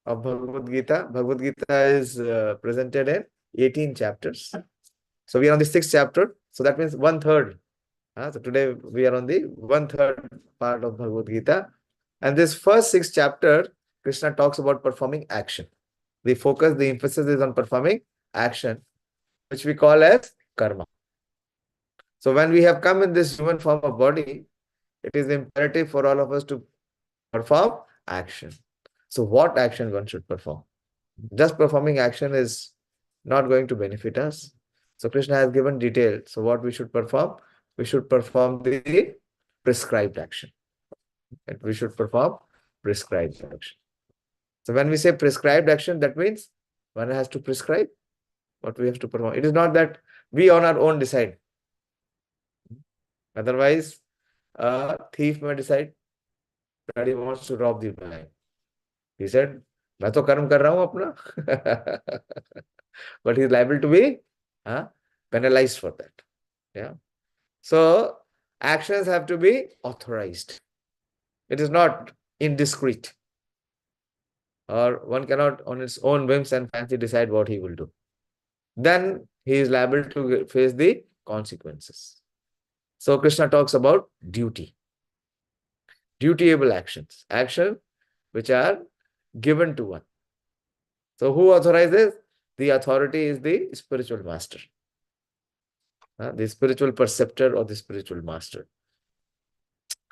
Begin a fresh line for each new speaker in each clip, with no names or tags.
of Bhagavad Gita. Bhagavad Gita is presented in 18 chapters. So we are on the 6th chapter. So that means 1/3. So today we are on the 1/3 part of Bhagavad Gita. And this first 6th chapter, Kṛṣṇa talks about performing action. The focus, the emphasis is on performing action, which we call as karma. So when we have come in this human form of body, it is imperative for all of us to perform action. So what action one should perform? Just performing action is not going to benefit us. So Kṛṣṇa has given detail. So what we should perform? We should perform the prescribed action. And we should perform prescribed action. So when we say prescribed action, that means one has to prescribe what we have to perform. It is not that we on our own decide. Otherwise, a thief may decide that he wants to rob the bank. He said, मैं तो कर्म कर रहा हूँ अपना. But he is liable to be penalized for that. Yeah. So actions have to be authorized. It is not indiscreet. Or one cannot on its own whims and fancy decide what he will do. Then he is liable to face the consequences. So Kṛṣṇa talks about duty. Dutiable actions. Action which are given to one. So who authorizes? The authority is the spiritual master. The spiritual perceptor or the spiritual master.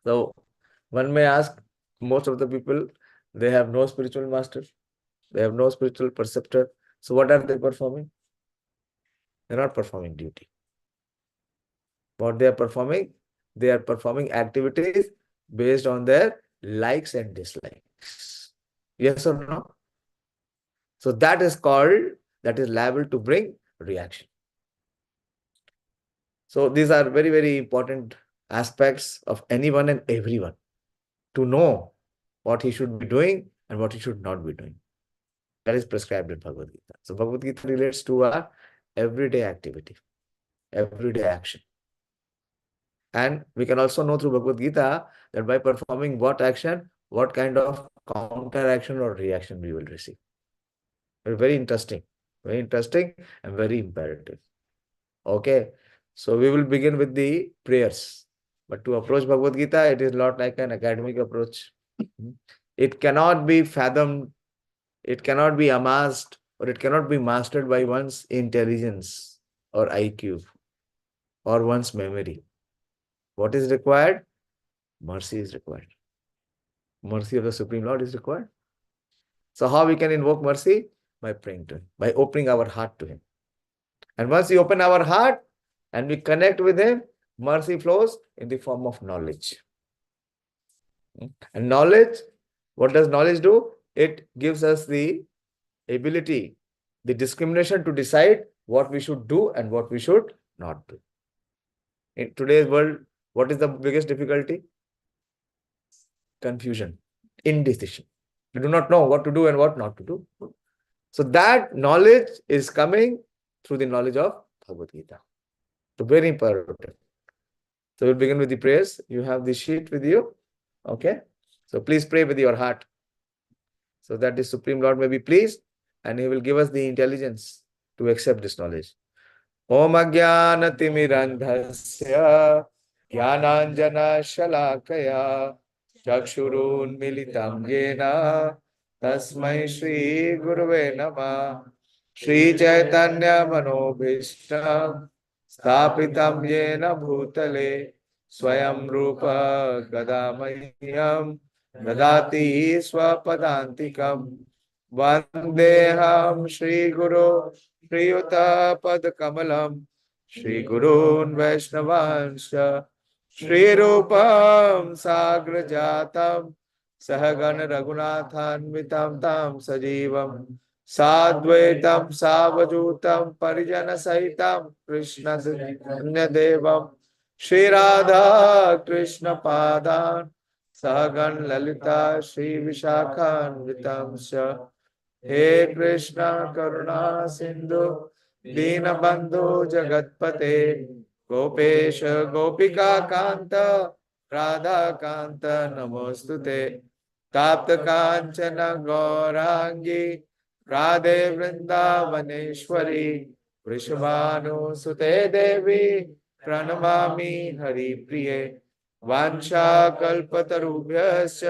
So one may ask, most of the people, they have no spiritual master. They have no spiritual perceptor. So what are they performing? They're not performing duty. What they are performing? They are performing activities based on their likes and dislikes. Yes or no? So that is liable to bring reaction. So these are very, very important aspects of anyone and everyone to know what he should be doing and what he should not be doing. That is prescribed in Bhagavad Gita. So Bhagavad Gita relates to our everyday activity, everyday action. And we can also know through Bhagavad Gita that by performing what action, what kind of counter action or reaction we will receive. Very interesting and very imperative. Okay, so we will begin with the prayers. But to approach Bhagavad Gita, it is not like an academic approach. It cannot be fathomed, it cannot be amassed, or it cannot be mastered by one's intelligence or IQ or one's memory. What is required? Mercy is required. Mercy of the Supreme Lord is required. So how we can invoke mercy? By praying to Him, by opening our heart to Him. And once we open our heart and we connect with Him, mercy flows in the form of knowledge. And knowledge, what does knowledge do? It gives us the ability, the discrimination to decide what we should do and what we should not do. In today's world, what is the biggest difficulty? Confusion, indecision. We do not know what to do and what not to do. So that knowledge is coming through the knowledge of Bhagavad Gita. So very important. So we'll begin with the prayers. You have the sheet with you. Okay. So please pray with your heart, so that the Supreme Lord may be pleased and He will give us the intelligence to accept this knowledge. Om Ajnanatimidandhasya Jnananjana Shalakaya Chakshurun Militam Yena Tasmai Shri Gurave Namah. Shri Chaitanya Manobhishtam Sthapitam Yena Bhutale Swayam Rupa Gadamayam Dadati Swapadantikam Vandeham Shri Guru Priyuta Padakamalam Shri Gurun Vaishnavanscha Shri Rupam Sagrajatam Sahagan Raghunathanvitam Tam Sajivam Sadvaitam Savajutam Parijana Sahitam Krishna Devam Shri Radha Krishna Padan Sahagan Lalita Shri Vishakhan Vitamsha He Krishna Karuna Sindhu Deenabandhu Jagatpate Gopesha Gopika Kanta Radha Kanta Namostute ताप्त कांचन गौरांगी राधे वृंदावनेश्वरी वृषभानुसुते देवी प्रणमामि हरिप्रिये वाञ्छाकल्पतरुभ्यश्च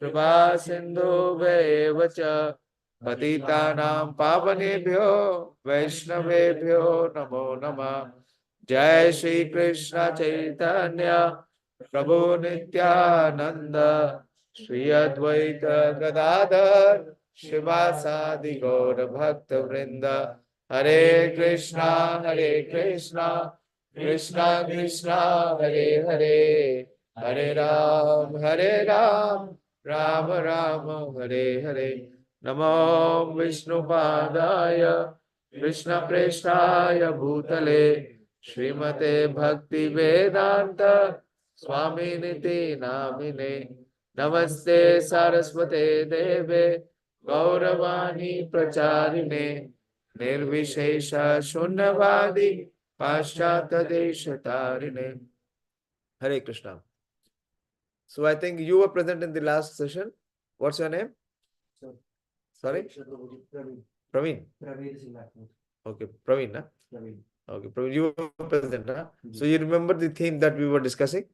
कृपा सिन्धुभ्येव च पतितानां पावनेभ्यो वैष्णवेभ्यो नमो नमः। जय श्री कृष्ण चैतन्य प्रभु नित्यानंद श्री अद्वैत गदाधर शिवासादि गौर भक्त वृंद। हरे कृष्णा कृष्णा कृष्णा हरे हरे, हरे राम राम राम हरे हरे। नमो विष्णुपादाय कृष्णप्रेष्ठाय भूतले श्रीमते भक्ति वेदांत स्वामिनिति नामिने। नमस्ते सारस्वते देवे गौरवाणी प्रचारिणे निर्विशेष शून्यवादी पाश्चात्य देशतारिणे। Hare Krishna. So I think you were present in the last session. What's your name? Sorry? Praveen. Okay, Praveen, na? Okay, Praveen, you were present, na? So you remember the theme that we were discussing?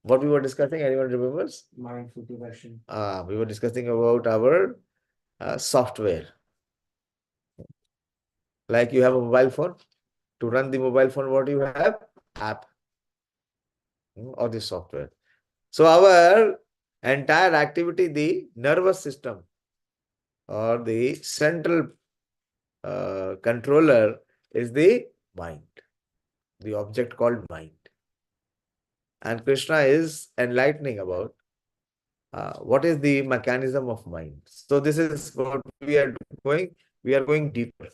What we were discussing? Anyone remembers?
Mindful diversion.
We were discussing about our software. Like you have a mobile phone. To run the mobile phone, what you have? App. Or the software. So our entire activity, the nervous system or the central controller is the mind, the object called mind. And Kṛṣṇa is enlightening about what is the mechanism of mind. So this is what we are going. We are going deeper.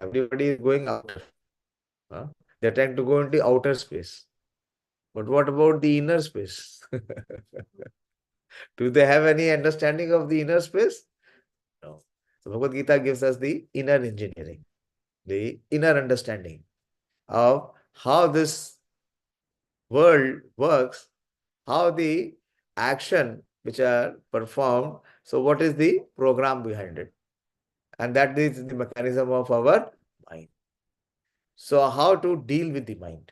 Everybody is going outer. They are trying to go into outer space. But what about the inner space? Do they have any understanding of the inner space? No. So Bhagavad Gita gives us the inner engineering, the inner understanding of how this world works, how the action which are performed, so what is the program behind it? And that is the mechanism of our mind. So how to deal with the mind?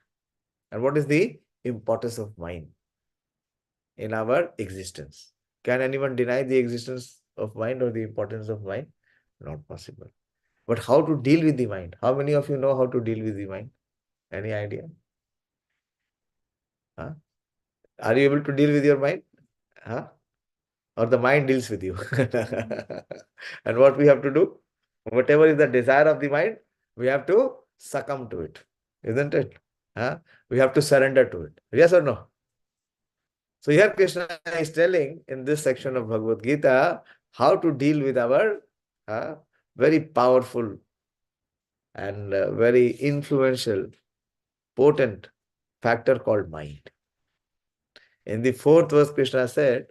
And what is the importance of mind in our existence? Can anyone deny the existence of mind or the importance of mind? Not possible. But how to deal with the mind? How many of you know how to deal with the mind? Any idea? Huh? Are you able to deal with your mind? Huh? Or the mind deals with you? And what we have to do? Whatever is the desire of the mind, we have to succumb to it. Isn't it? Huh? We have to surrender to it. Yes or no? So here Kṛṣṇa is telling in this section of Bhagavad Gita how to deal with our very powerful and very influential, potent factor called mind. In the fourth verse, Kṛṣṇa said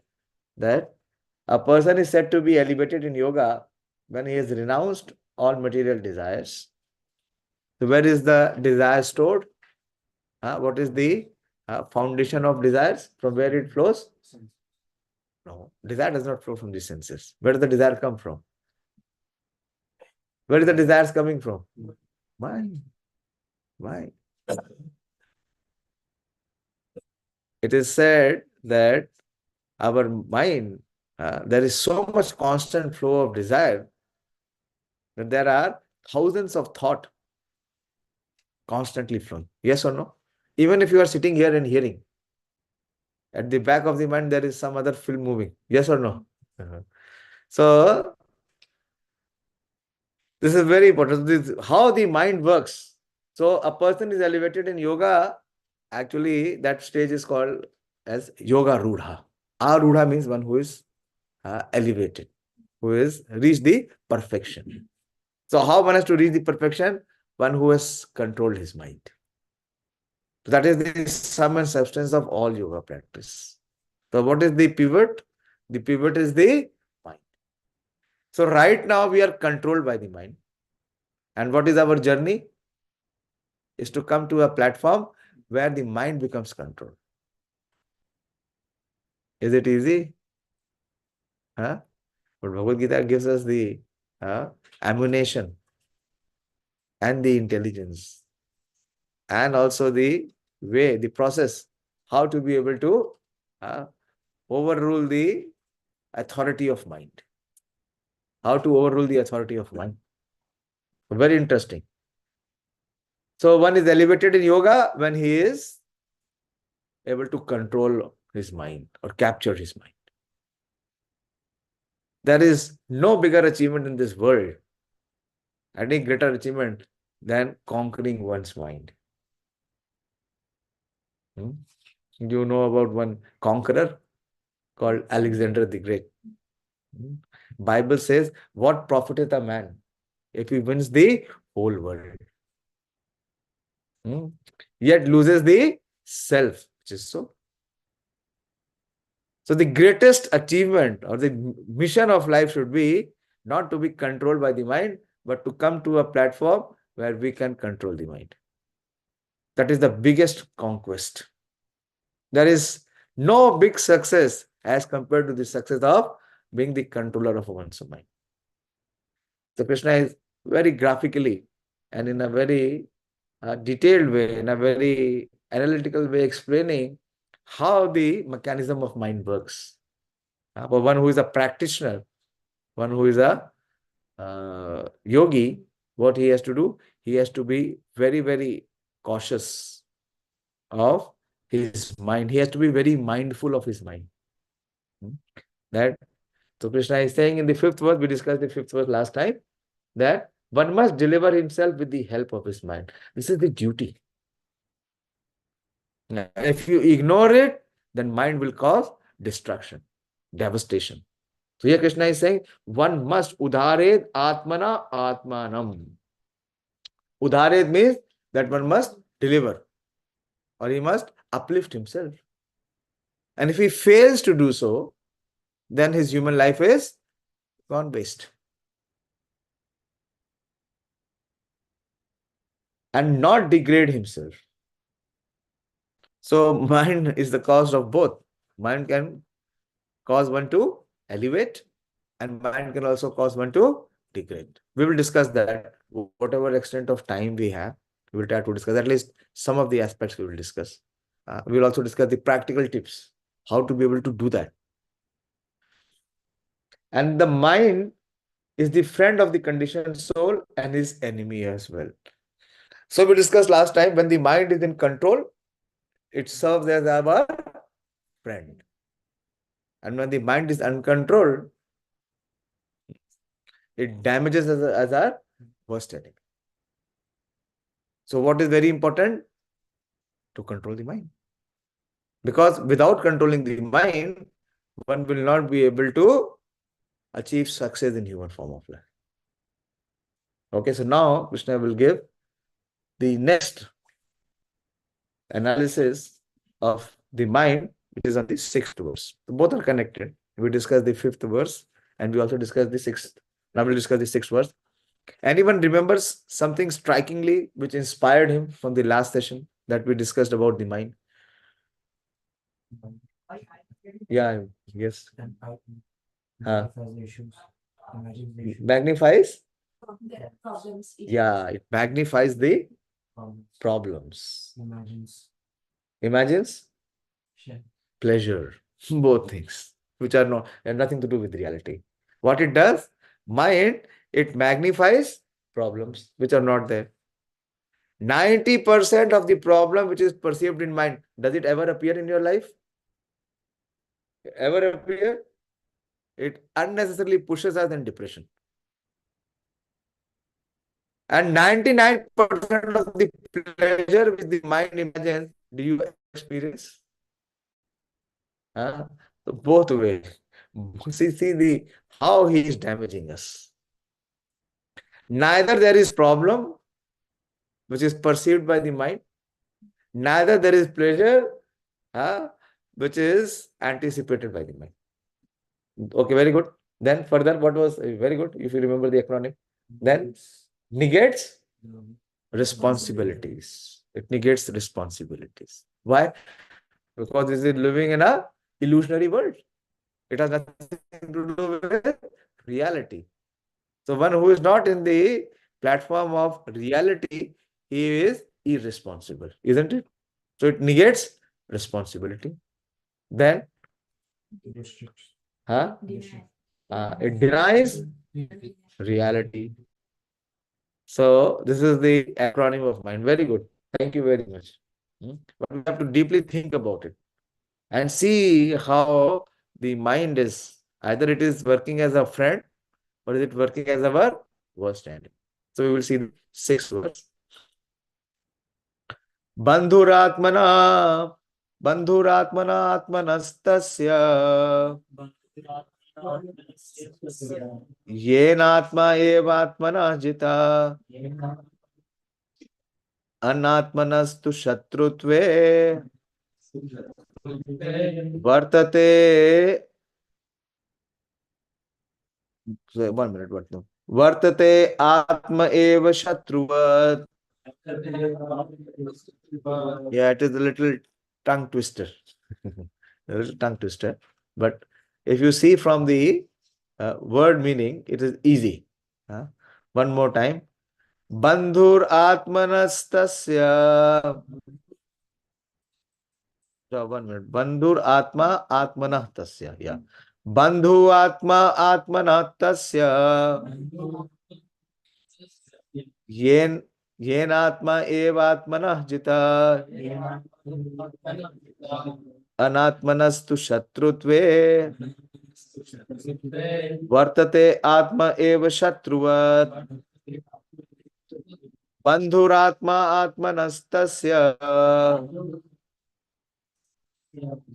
that a person is said to be elevated in yoga when he has renounced all material desires. So where is the desire stored? What is the foundation of desires? From where it flows? No, desire does not flow from the senses. Where does the desire come from? Where is the desires coming from? Mind. Mind. It is said that our mind, there is so much constant flow of desire that there are thousands of thought constantly flowing. Yes or no? Even if you are sitting here and hearing, at the back of the mind there is some other film moving. Yes or no? So this is very important. This is how the mind works. So a person is elevated in yoga. Actually, that stage is called as yoga rudha. Arudha means one who is elevated, who has reached the perfection. So how one has to reach the perfection? One who has controlled his mind. So that is the sum and substance of all yoga practice. So what is the pivot? The pivot is the mind. So right now we are controlled by the mind. And what is our journey? Is to come to a platform where the mind becomes controlled. Is it easy? Huh? But Bhagavad Gita gives us the ammunition and the intelligence and also the way, the process, how to be able to uh, overrule the authority of mind. How to overrule the authority of mind. Very interesting. So one is elevated in yoga when he is able to control his mind or capture his mind. There is no bigger achievement in this world, any greater achievement than conquering one's mind. You know about one conqueror called Alexander the Great. Bible says, what profiteth a man if he wins the whole world, yet loses the self, which is so. So the greatest achievement or the mission of life should be not to be controlled by the mind, but to come to a platform where we can control the mind. That is the biggest conquest. There is no big success as compared to the success of being the controller of one's mind. So Kṛṣṇa is very graphically and in a very detailed way, in a very analytical way, explaining how the mechanism of mind works. For one who is a practitioner, one who is a yogi, what he has to do? He has to be very, very cautious of his mind. He has to be very mindful of his mind. That so Kṛṣṇa is saying in the 5th verse, we discussed the 5th verse last time, that one must deliver himself with the help of his mind. This is the duty. Now, if you ignore it, then mind will cause destruction, devastation. So here Kṛṣṇa is saying, one must udhared ātmana ātmanam. Udhared means that one must deliver or he must uplift himself. And if he fails to do so, then his human life is gone waste. And not degrade himself. So mind is the cause of both. Mind can cause one to elevate and mind can also cause one to degrade. We will discuss that. Whatever extent of time we have, we will try to discuss at least some of the aspects we will discuss. We will also discuss the practical tips, how to be able to do that. And the mind is the friend of the conditioned soul and his enemy as well. So we discussed last time, when the mind is in control, it serves as our friend. And when the mind is uncontrolled, it damages as our worst enemy. So what is very important? To control the mind. Because without controlling the mind, one will not be able to achieve success in human form of life. Okay, so now Kṛṣṇa will give the next analysis of the mind, which is on the 6th verse. So both are connected. We discussed the 5th verse and we also discussed the 6th. Now we'll discuss the 6th verse. Anyone remembers something strikingly which inspired him from the last session that we discussed about the mind? Yeah, yes. Magnifies? Problems. Yeah, it magnifies the problems. Imagines? Pleasure. Both things, which are not have nothing to do with reality. What it does? Mind, it magnifies problems which are not there. 90% of the problem which is perceived in mind, does it ever appear in your life? Ever appear? It unnecessarily pushes us in depression. And 99% of the pleasure which the mind imagines, do you experience? So both ways. See how he is damaging us. Neither there is problem which is perceived by the mind, neither there is pleasure which is anticipated by the mind. Okay, very good. Then further, what was very good, if you remember the acronym? Then negates responsibilities. It negates responsibilities. Why? Because this is living in a illusionary world. It has nothing to do with reality. So one who is not in the platform of reality, he is irresponsible, isn't it? So it negates responsibility. Then, huh? It denies reality. So this is the acronym of mind. Very good. Thank you very much. But we have to deeply think about it and see how the mind is, either it is working as a friend or is it working as our worst enemy. So we will see 6 words. bandhuratmana, bandhuratmana ātmanastasya yenātmaivātmanā jitaḥ anātmanastu śatrutve vartete. So 1 minute, what no? Vartete ātmā śatru-vat. Yeah, it is a little tongue twister. A little tongue twister. But if you see from the word meaning, it is easy. One more time. Bandhur ātmanas tasya. So 1 minute. Bandhur ātmātmanas tasya. Yeah. Bandhu ātmātmanas tasya. yenātmaivātmanā jitaḥ anātmanastu śatrutve vartete ātmā śatru-vat bandhuratmātmanas tasya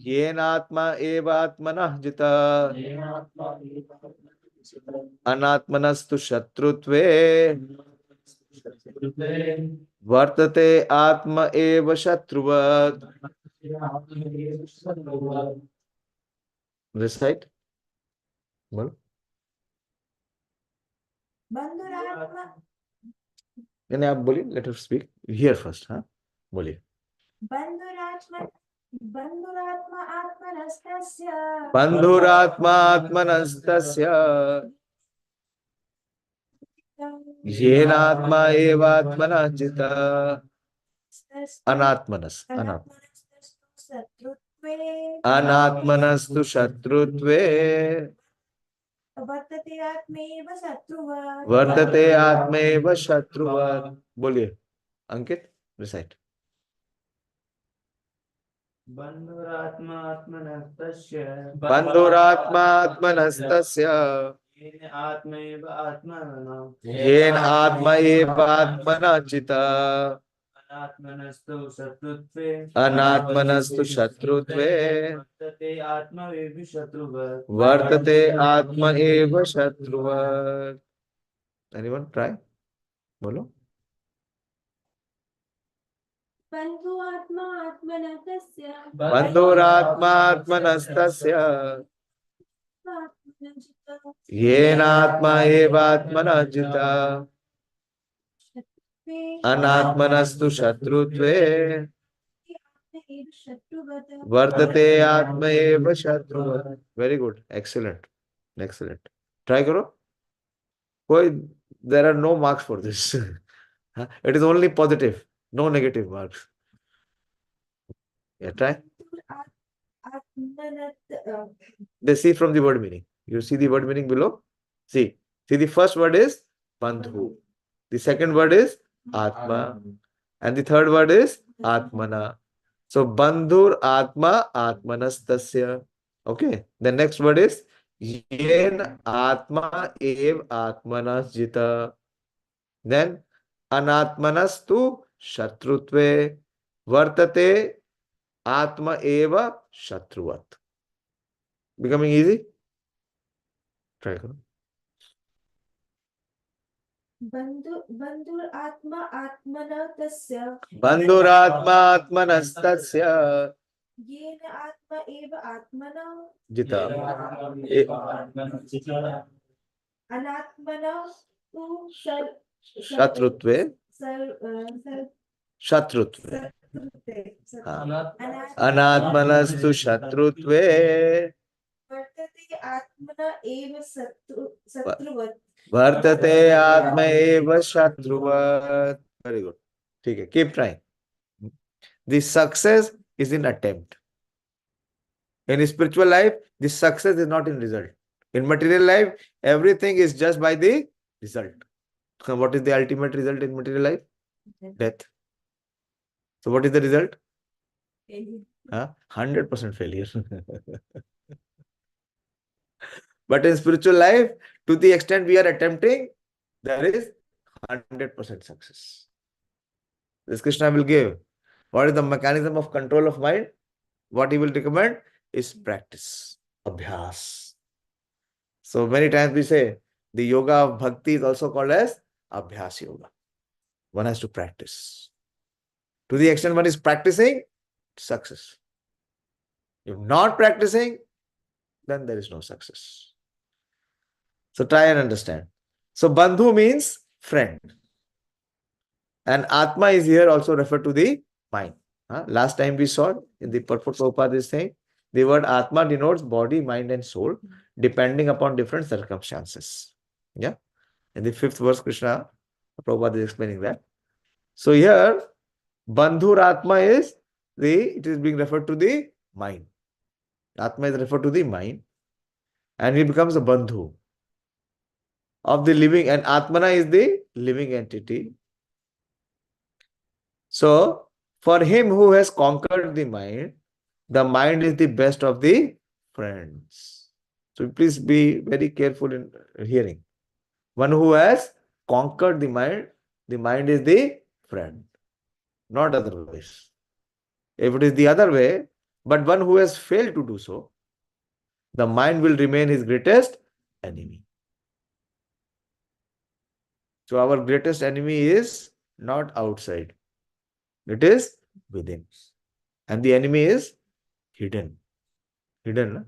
yenātmaivātmanā jitaḥ anātmanastu śatrutve vartete ātmā śatru-vat. Recite. Well, आप बोलिए. Let her speak. Hear first. हाँ, बोलिए. bandhuratmātmanas yenātmaivātmanā jitaḥ anātmanas. anātmanastu śatrutve vartete ātmaiva śatruvat. बोलिए अंकित. Recite. bandhuratmātmanas yenātmaivātmanā jitaḥ anātmanastu śatrutve vartete ātmaiva śatruvat. Anyone try? Bolo. bandhuratmātmanas tasya yenātmaivātmanā jitaḥ anātmanastu śatrutve vartete ātmaiva śatruvat. Very good. Excellent. Excellent. Try karo. There are no marks for this. It is only positive, no negative marks. Yeah, try. They see from the word meaning. You see the word meaning below? See the first word is bandhu. The second word is ātmā. And the third word is ātmana. So bandhur ātmātmanas tasya. Okay. The next word is yenātmaivātmanas jitaḥ. Then anātmanastu śatrutve vartete ātmā śatru-vat. Becoming easy? Try karo. bandhuratmātmanas tasya jitaḥ śatrutve anātmanastu śatrutve
vartate ātmana eva śatru-vat.
Vartete ātmā śatruvat. Very good. Okay, keep trying. The success is in attempt. In spiritual life, the success is not in result. In material life, everything is just by the result. So what is the ultimate result in material life? Death. So what is the result? 100% failure. But in spiritual life, to the extent we are attempting, there is 100% success. This Kṛṣṇa will give. What is the mechanism of control of mind? What he will recommend is practice, abhyas. So many times we say the yoga of bhakti is also called as abhyas yoga. One has to practice. To the extent one is practicing, success. If not practicing, then there is no success. So try and understand. So bandhu means friend. And ātmā is here also referred to the mind. Last time we saw in the purport Prabhupada is saying the word ātmā denotes body, mind and soul depending upon different circumstances. Yeah. In the 5th verse, Kṛṣṇa, Prabhupada is explaining that. So here, bandhur ātmā is it is being referred to the mind. Ātmā is referred to the mind and he becomes a bandhu of the living, and ātmana is the living entity. So, for him who has conquered the mind is the best of the friends. So, please be very careful in hearing. One who has conquered the mind is the friend, not otherwise. If it is the other way, but one who has failed to do so, the mind will remain his greatest enemy. So, our greatest enemy is not outside. It is within. And the enemy is hidden. Hidden.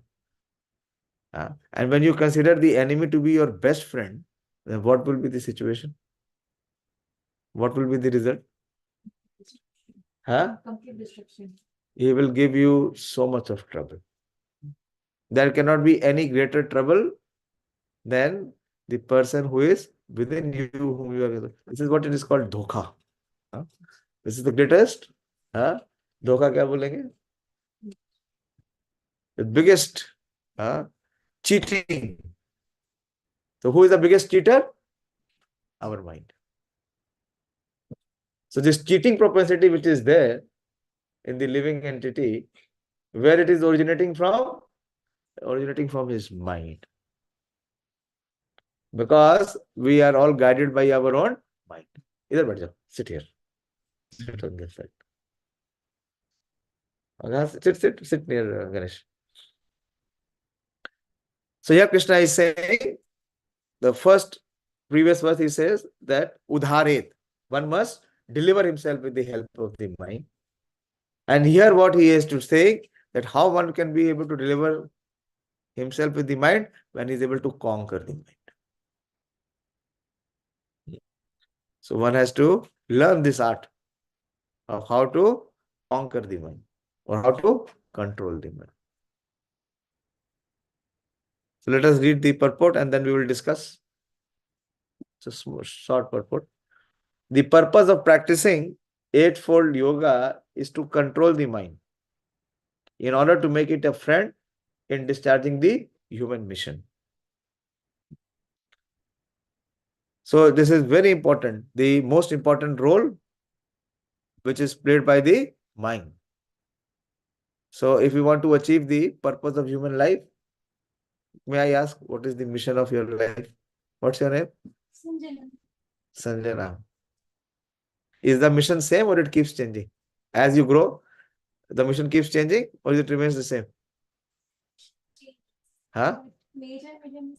And when you consider the enemy to be your best friend, then what will be the situation? What will be the result?
Complete destruction.
He will give you so much of trouble. There cannot be any greater trouble than the person who is within you, whom you are. This is what it is called dhokha. This is the greatest. Dhokha kya bolenge? The biggest cheating. So who is the biggest cheater? Our mind. So this cheating propensity which is there in the living entity, where it is originating from? Originating from his mind. Because we are all guided by our own mind. Idhar baith jao. Sit here. Sit on this side. Sit near Ganesh. So here Kṛṣṇa is saying, the first previous verse he says that udharet, one must deliver himself with the help of the mind. And here what he is to say, that how one can be able to deliver himself with the mind when he is able to conquer the mind. So one has to learn this art of how to conquer the mind or how to control the mind. So let us read the purport and then we will discuss. It's a short purport. The purpose of practicing eightfold yoga is to control the mind in order to make it a friend in discharging the human mission. So this is very important. The most important role which is played by the mind. So if you want to achieve the purpose of human life, may I ask, what is the mission of your life? What's your name?
Sanjana.
Sanjana. Is the mission same or it keeps changing? As you grow, the mission keeps changing or it remains the same?
Major mission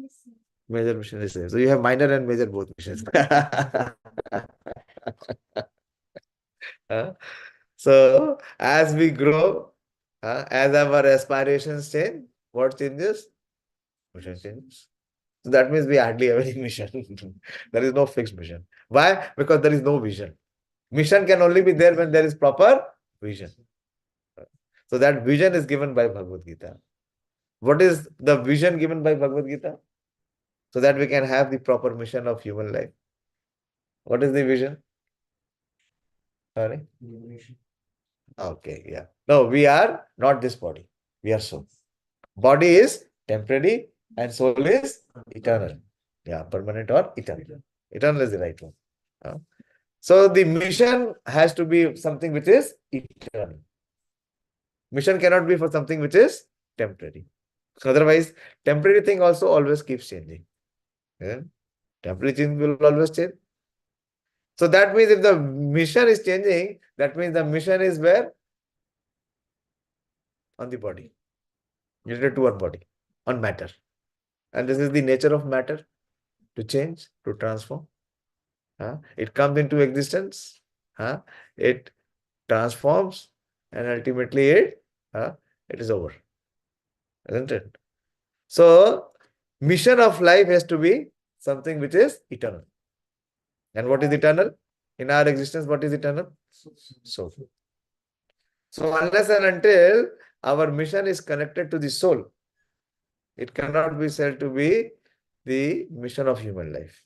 is same.
Major mission is same. So you have minor and major both missions. So as we grow, as our aspirations change, what changes? Mission changes. So that means we hardly have any mission. There is no fixed mission. Why? Because there is no vision. Mission can only be there when there is proper vision. So that vision is given by Bhagavad Gita. What is the vision given by Bhagavad Gita? So that we can have the proper mission of human life. What is the vision? Sorry? Okay, yeah. No, we are not this body. We are soul. Body is temporary and soul is eternal. Yeah, permanent or eternal. Eternal is the right one. So the mission has to be something which is eternal. Mission cannot be for something which is temporary. Otherwise, temporary thing also always keeps changing. Yeah? Temporary thing will always change. So that means if the mission is changing, that means the mission is where? On the body. Related to our body. On matter. And this is the nature of matter. To change, to transform. It comes into existence. It transforms. And ultimately it is over. Isn't it? So, mission of life has to be something which is eternal. And what is eternal? In our existence, what is eternal? Soul. So, unless and until our mission is connected to the soul, it cannot be said to be the mission of human life.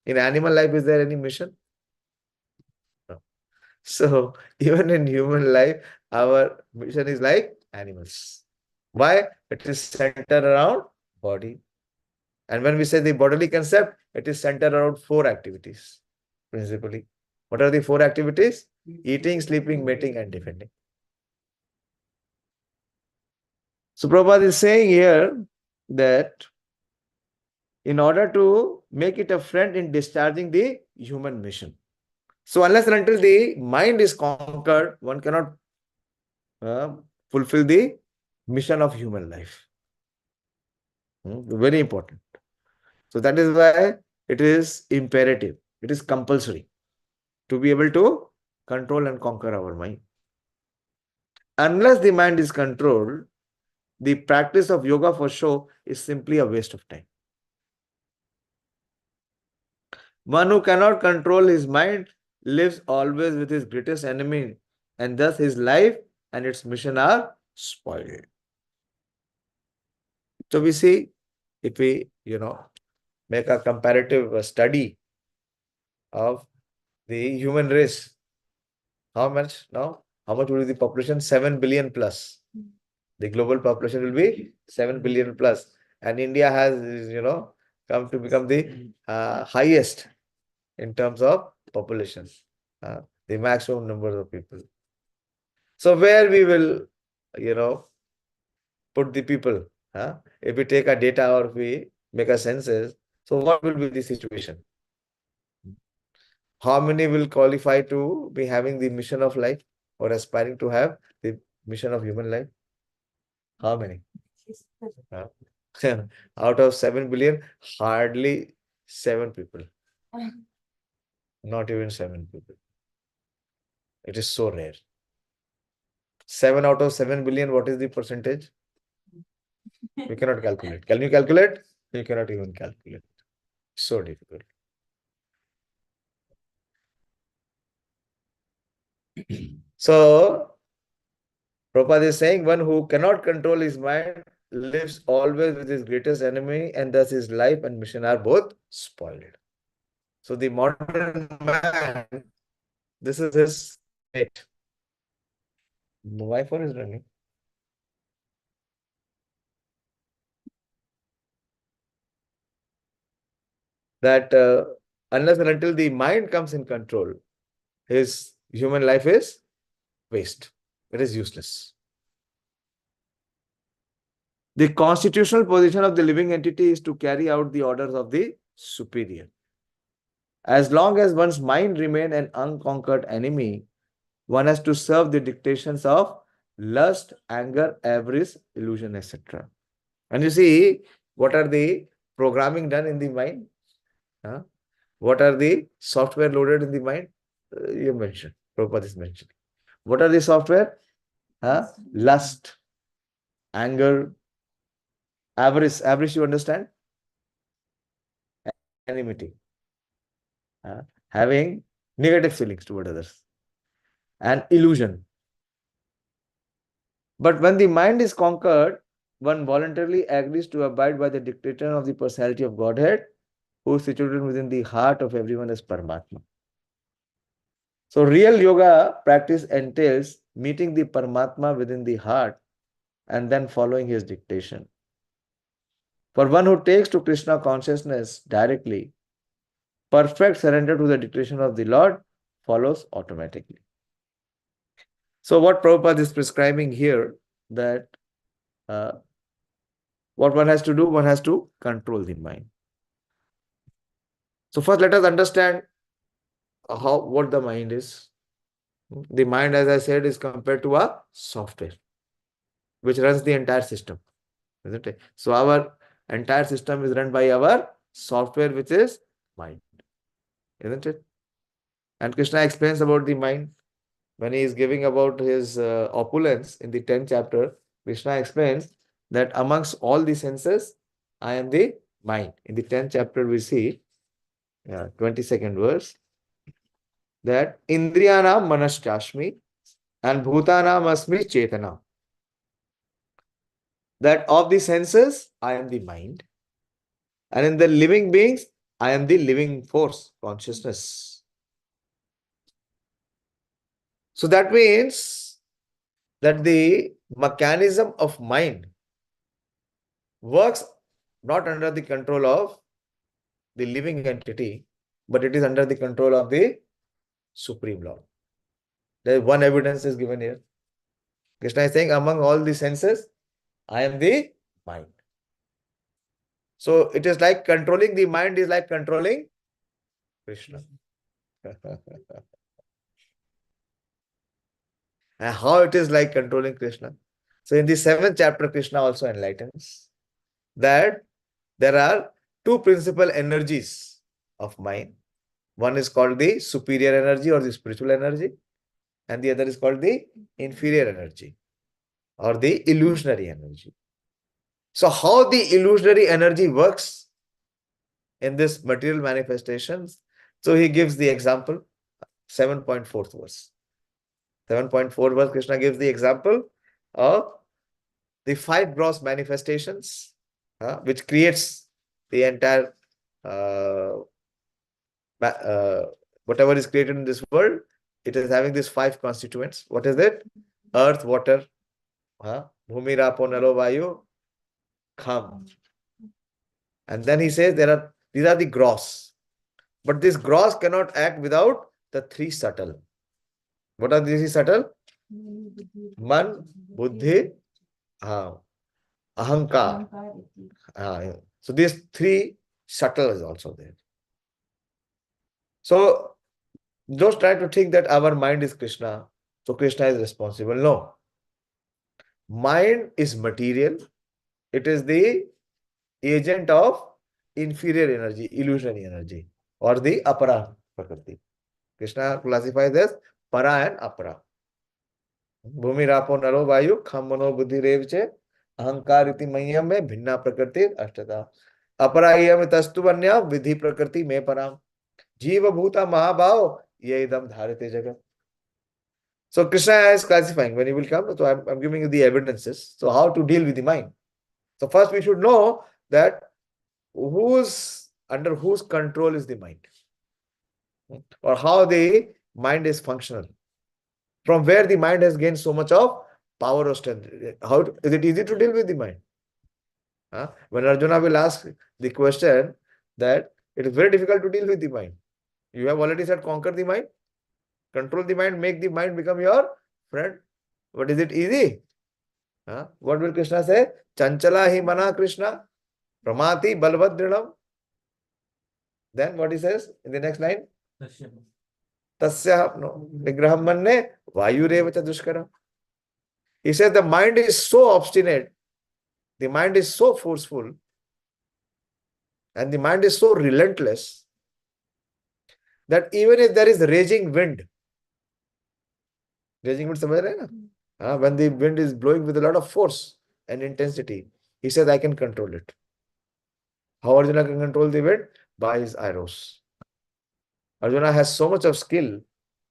In animal life, is there any mission? No. So, even in human life, our mission is like animals. Why? It is centered around body. And when we say the bodily concept, it is centered around 4 activities, principally. What are the 4 activities? Eating, sleeping, mating, and defending. So Prabhupada is saying here that in order to make it a friend in discharging the human mission. So unless and until the mind is conquered, one cannot fulfill the mission of human life. Very important. So that is why it is imperative, it is compulsory to be able to control and conquer our mind. Unless the mind is controlled, the practice of yoga for show is simply a waste of time. One who cannot control his mind lives always with his greatest enemy, and thus his life and its mission are spoiled. So we see, if we, make a comparative study of the human race, how much now? How much will be the population? 7 billion plus. The global population will be 7 billion plus. And India has, come to become the highest in terms of population. The maximum number of people. So where we will, put the people? If we take a data or if we make a census, so what will be the situation? How many will qualify to be having the mission of life or aspiring to have the mission of human life? How many? Out of 7 billion, hardly 7 people. Not even 7 people. It is so rare. 7 out of 7 billion, what is the percentage? You cannot calculate. Can you calculate? You cannot even calculate. So difficult. So, Prabhupada is saying, one who cannot control his mind lives always with his greatest enemy, and thus his life and mission are both spoiled. So the modern man, this is his fate. Mobile phone is running. That unless and until the mind comes in control, his human life is waste. It is useless. The constitutional position of the living entity is to carry out the orders of the superior. As long as one's mind remains an unconquered enemy, one has to serve the dictations of lust, anger, avarice, illusion, etc. And you see, what are the programming done in the mind? What are the software loaded in the mind? You mentioned, Prabhupada is mentioning. What are the software? Lust, anger, avarice. Avarice, you understand? Enmity. Having negative feelings toward others. And illusion. But when the mind is conquered, one voluntarily agrees to abide by the dictation of the personality of Godhead, who is situated within the heart of everyone as Paramātmā. So real yoga practice entails meeting the Paramātmā within the heart and then following his dictation. For one who takes to Kṛṣṇa consciousness directly, perfect surrender to the dictation of the Lord follows automatically. So what Prabhupada is prescribing here, that what one has to do, one has to control the mind. So first let us understand what the mind is. The mind, as I said, is compared to a software which runs the entire system, isn't it? So our entire system is run by our software, which is mind, isn't it? And Kṛṣṇa explains about the mind when he is giving about his opulence in the 10th chapter. Kṛṣṇa explains that amongst all the senses, I am the mind. In the 10th chapter, we see 22nd verse, that indriyanam manaschashmi and bhutanam asmi chetana. That of the senses, I am the mind. And in the living beings, I am the living force, consciousness. So that means that the mechanism of mind works not under the control of the living entity, but it is under the control of the Supreme Lord. There is one evidence is given here. Kṛṣṇa is saying, among all the senses, I am the mind. So it is like controlling the mind is like controlling Kṛṣṇa. And how it is like controlling Kṛṣṇa? So in the 7th chapter, Kṛṣṇa also enlightens that there are two principal energies of mind. One is called the superior energy or the spiritual energy, and the other is called the inferior energy or the illusionary energy. So how the illusionary energy works in this material manifestations? So he gives the example, 7.4th verse. 7.4 verse, Kṛṣṇa gives the example of the 5 gross manifestations, which creates the entire whatever is created in this world. It is having these 5 constituents. What is it? Earth, water, bhumi, rapo, nalo, vayu, kham. And then he says these are the gross. But this gross cannot act without the 3 subtle. What are these subtle? Man, buddhi, ahankar. So these 3 subtle is also there. So don't try to think that our mind is Kṛṣṇa, so Kṛṣṇa is responsible. No. Mind is material. It is the agent of inferior energy, illusionary energy, or the apara prakriti. Kṛṣṇa classifies as para and apara. Bhumi, rapo, nalo, vayu, kham, mano, buddhi, revche, ahankar iti mayyam mein bhinna prakriti ashtata. Apara iyam tastu vanya vidhi prakriti me param. Jiva bhuta mahabhav ye idam dharite jagat. So Kṛṣṇa is classifying. When he will come, so I'm giving you the evidences. So how to deal with the mind? So first we should know that under whose control is the mind, or how the mind is functional, from where the mind has gained so much of power or strength. How is it easy to deal with the mind? When Arjuna will ask the question that it is very difficult to deal with the mind. You have already said conquer the mind, control the mind, make the mind become your friend. But is it easy? What will Kṛṣṇa say? Chanchala hi mana Kṛṣṇa, pramati balvat drinam. Then what he says in the next line? Tasya nigraham manne vayurevacha dushkaram. He says the mind is so obstinate, the mind is so forceful, and the mind is so relentless that even if there is raging wind, समझ रहे हैं ना? When the wind is blowing with a lot of force and intensity, he says, I can control it. How Arjuna can control the wind? By his arrows. Arjuna has so much of skill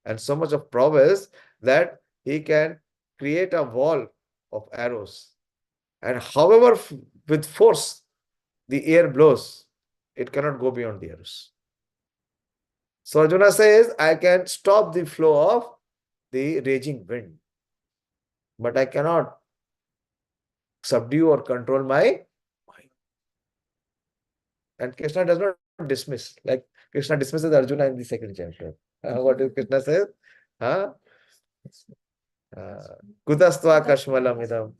and so much of prowess that he can create a wall of arrows. And however, with force, the air blows, it cannot go beyond the arrows. So Arjuna says, I can stop the flow of the raging wind, but I cannot subdue or control my mind. And Kṛṣṇa does not dismiss, like Kṛṣṇa dismisses Arjuna in the second chapter. What does Kṛṣṇa say? Kutastva kashmalam idam.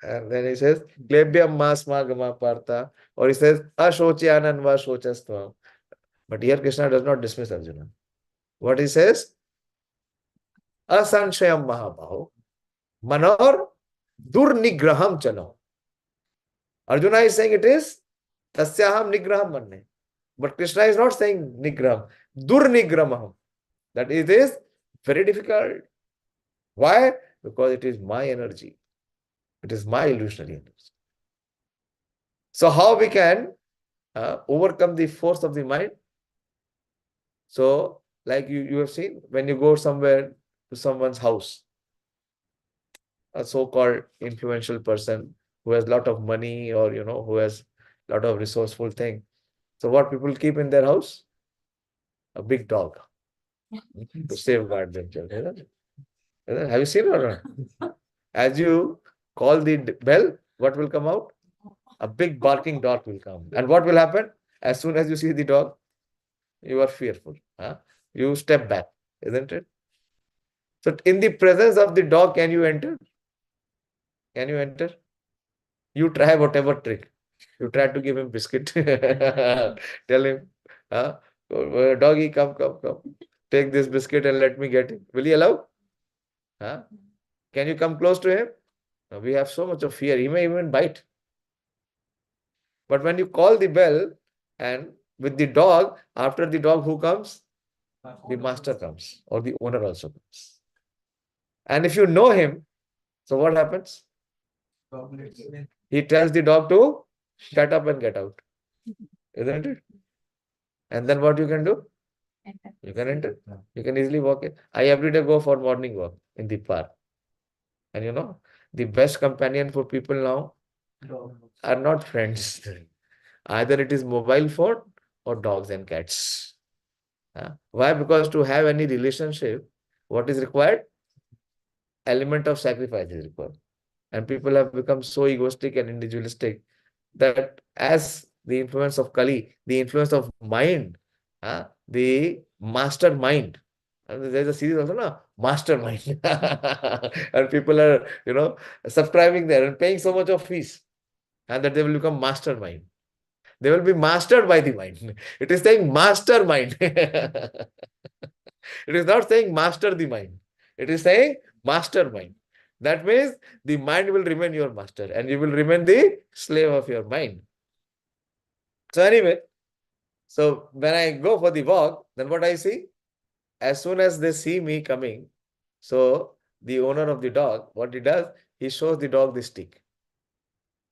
And then he says, Klebhyam masma gama partha. Or he says, Ashocyanan va shochastva. But here Kṛṣṇa does not dismiss Arjuna. What he says? Asanshayam mahabaho. Manor durnigraham chalo. Arjuna is saying it is tasyaham nigraham manne. But Kṛṣṇa is not saying nigraham. Durnigramaham. That it is very difficult. Why? Because it is my energy. It is my illusionary energy. So how we can overcome the force of the mind? So like you have seen, when you go somewhere to someone's house, a so-called influential person who has a lot of money or, who has a lot of resourceful thing. So what people keep in their house? A big dog to safeguard themselves. Have you seen it or not? As you call the bell, what will come out? A big barking dog will come. And what will happen? As soon as you see the dog, you are fearful. You step back, isn't it? So in the presence of the dog, can you enter? Can you enter? You try whatever trick. You try to give him biscuit. Tell him, doggy, come. Take this biscuit and let me get it. Will he allow? Can you come close to him? We have so much of fear. He may even bite. But when you call the bell and with the dog, after the dog who comes? The master comes or the owner also comes. And if you know him, so what happens? He tells the dog to shut up and get out. Isn't it? And then what you can do? You can enter. You can easily walk in. I every day go for morning walk in the park. And the best companion for people now are not friends. Either it is mobile phone or dogs and cats. Why? Because to have any relationship, what is required? Element of sacrifice is required. And people have become so egoistic and individualistic that as the influence of Kali, the influence of mind, the master mind. There's a series also, no? Mastermind. And people are, subscribing there and paying so much of fees. And that they will become mastermind. They will be mastered by the mind. It is saying mastermind. It is not saying master the mind. It is saying mastermind. That means the mind will remain your master and you will remain the slave of your mind. So anyway, so when I go for the walk, then what I see? As soon as they see me coming, so the owner of the dog, what he does, he shows the dog the stick.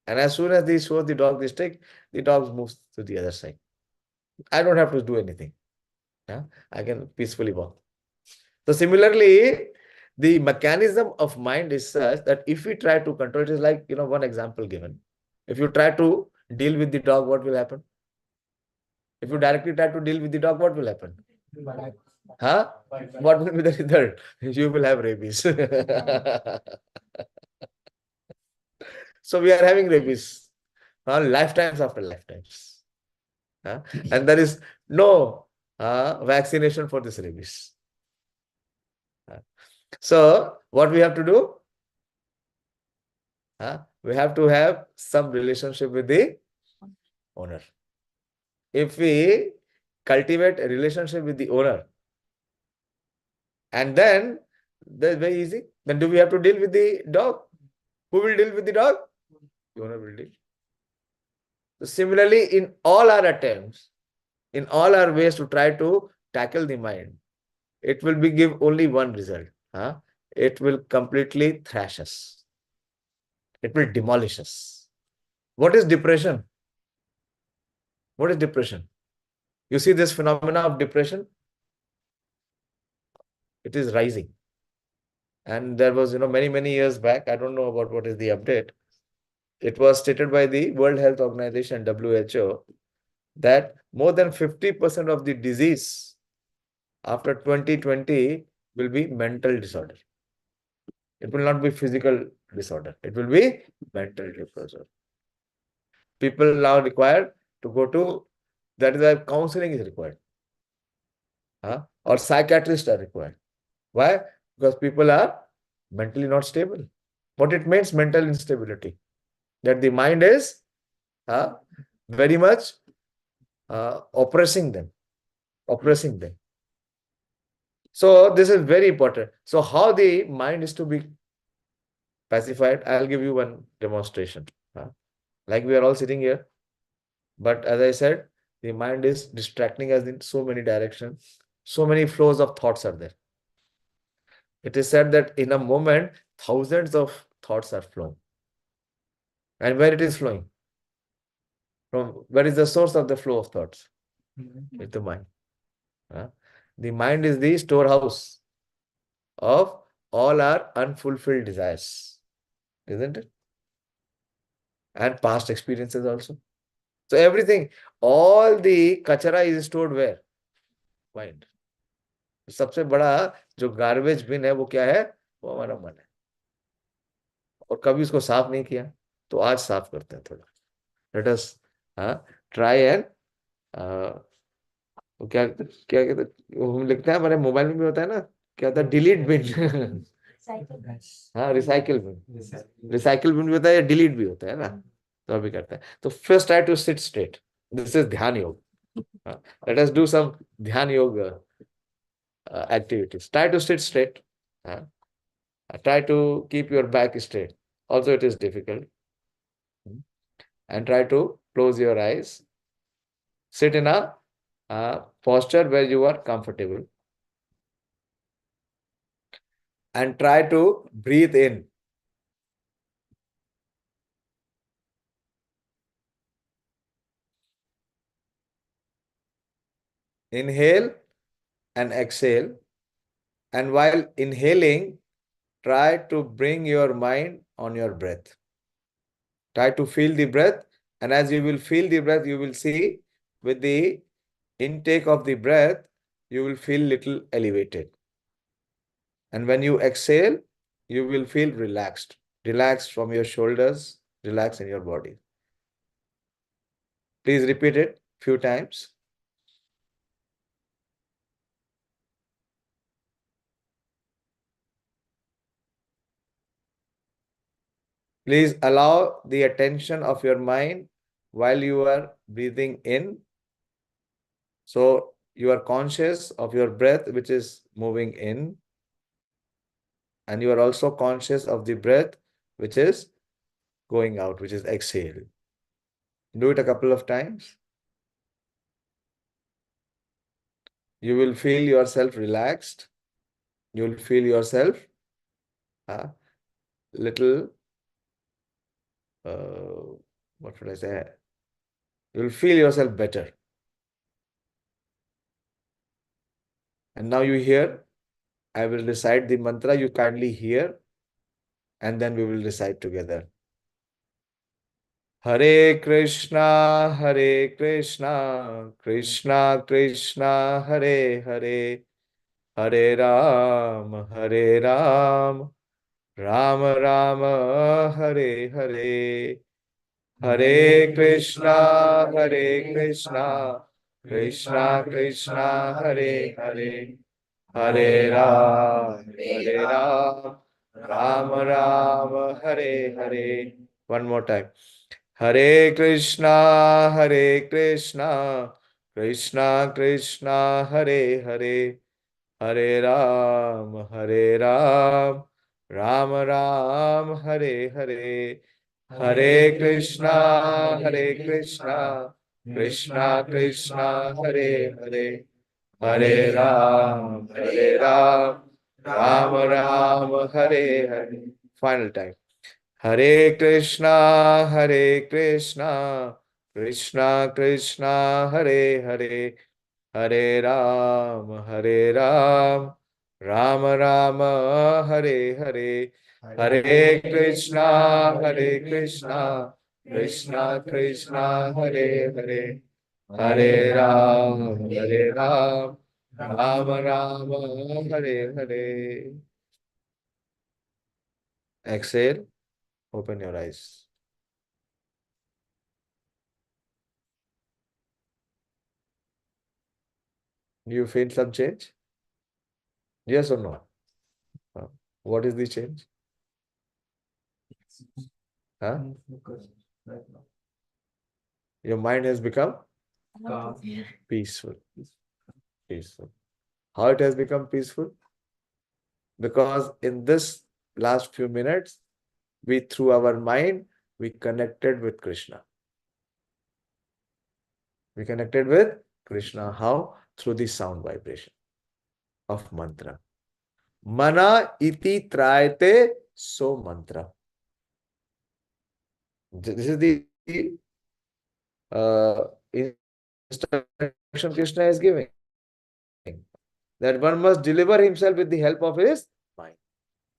And as soon as he shows the dog the stick, the dog moves to the other side. I don't have to do anything. I can peacefully walk. So similarly, the mechanism of mind is such that if we try to control it, is like, one example given. If you try to deal with the dog, what will happen? If you directly try to deal with the dog, what will happen? What will be the result? You will have rabies. So we are having rabies, lifetimes after lifetimes. And there is no vaccination for this rabies. So what we have to do? We have to have some relationship with the owner. If we cultivate a relationship with the owner, and then that's very easy. Then do we have to deal with the dog? Who will deal with the dog? The owner will deal. So similarly, in all our attempts, in all our ways to try to tackle the mind, it will give only one result. It will completely thrash us. It will demolish us. What is depression? What is depression? You see this phenomena of depression? It is rising. And there was, many years back, I don't know about what is the update. It was stated by the World Health Organization, WHO, that more than 50% of the disease after 2020 will be mental disorder. It will not be physical disorder. It will be mental disorder. People now require to go to, that is why counseling is required. Or psychiatrists are required. Why? Because people are mentally not stable. What it means, mental instability. That the mind is very much oppressing them. So this is very important. So how the mind is to be pacified? I'll give you one demonstration. Like we are all sitting here, but as I said, the mind is distracting us in so many directions. So many flows of thoughts are there. It is said that in a moment, thousands of thoughts are flowing. And where it is flowing? From where is the source of the flow of thoughts? It's the mind. The mind is the storehouse of all our unfulfilled desires, isn't it? And past experiences also. So everything, all the kachara is stored where? Mind. सबसे बड़ा जो garbage bin है वो क्या है? वो हमारा मन है. और कभी उसको साफ नहीं किया, तो आज साफ करते हैं थोड़ा. Let us try and क्या क्या कहते, हम लिखते हैं हमारे मोबाइल में भी होता है ना, क्या होता है? डिलीट बिन. हाँ, रिसाइकिल बिन भी होता है या डिलीट भी होता है ना, तो अभी करते हैं. तो first try to sit straight. This is dhyan yoga. Let us do some ध्यान योग activities. Try to sit straight. Try to keep your back straight. Also, it is difficult. And try to close your eyes. Sit in a posture where you are comfortable. And try to breathe in. Inhale and exhale. And while inhaling, try to bring your mind on your breath. Try to feel the breath. And as you will feel the breath, you will see with the intake of the breath, you will feel little elevated. And when you exhale, you will feel relaxed. Relaxed from your shoulders, relaxed in your body. Please repeat it few times. Please allow the attention of your mind while you are breathing in. So you are conscious of your breath, which is moving in. And you are also conscious of the breath, which is going out, which is exhale. Do it a couple of times. You will feel yourself relaxed. You will feel yourself little, what should I say? You will feel yourself better. And now you hear, I will recite the mantra, you kindly hear, and then we will recite together. Hare Krishna, Krishna Krishna, Hare Hare, Hare Ram, Ram Ram, Hare Hare. Hare Krishna, Krishna Krishna, Hare Hare, Hare Ram, Ram Ram, Hare Hare. One more time. Hare Krishna, Krishna Krishna, Hare Hare, Hare Ram, Ram Ram, Hare Hare. Hare Krishna, Krishna Krishna, Hare Hare, Hare Ram, Ram Ram, Hare Hare. Final time. Hare Krishna, Krishna Krishna, Hare Hare, Hare Ram, Rama Rama, Hare Hare, Hare Krishna, Hare Krishna, Krishna Krishna, Hare Hare, Hare Ram, Hare Ram, Rama Rama, Hare Hare. Exhale, open your eyes. Do you feel some change? Yes or no? What is the change? Huh? Your mind has become peaceful. Peaceful. How it has become peaceful? Because in this last few minutes, through our mind, we connected with Kṛṣṇa. We connected with Kṛṣṇa. How? Through the sound vibration of mantra. Mana iti trayate so mantra. This is the instruction Kṛṣṇa is giving. That one must deliver himself with the help of his mind.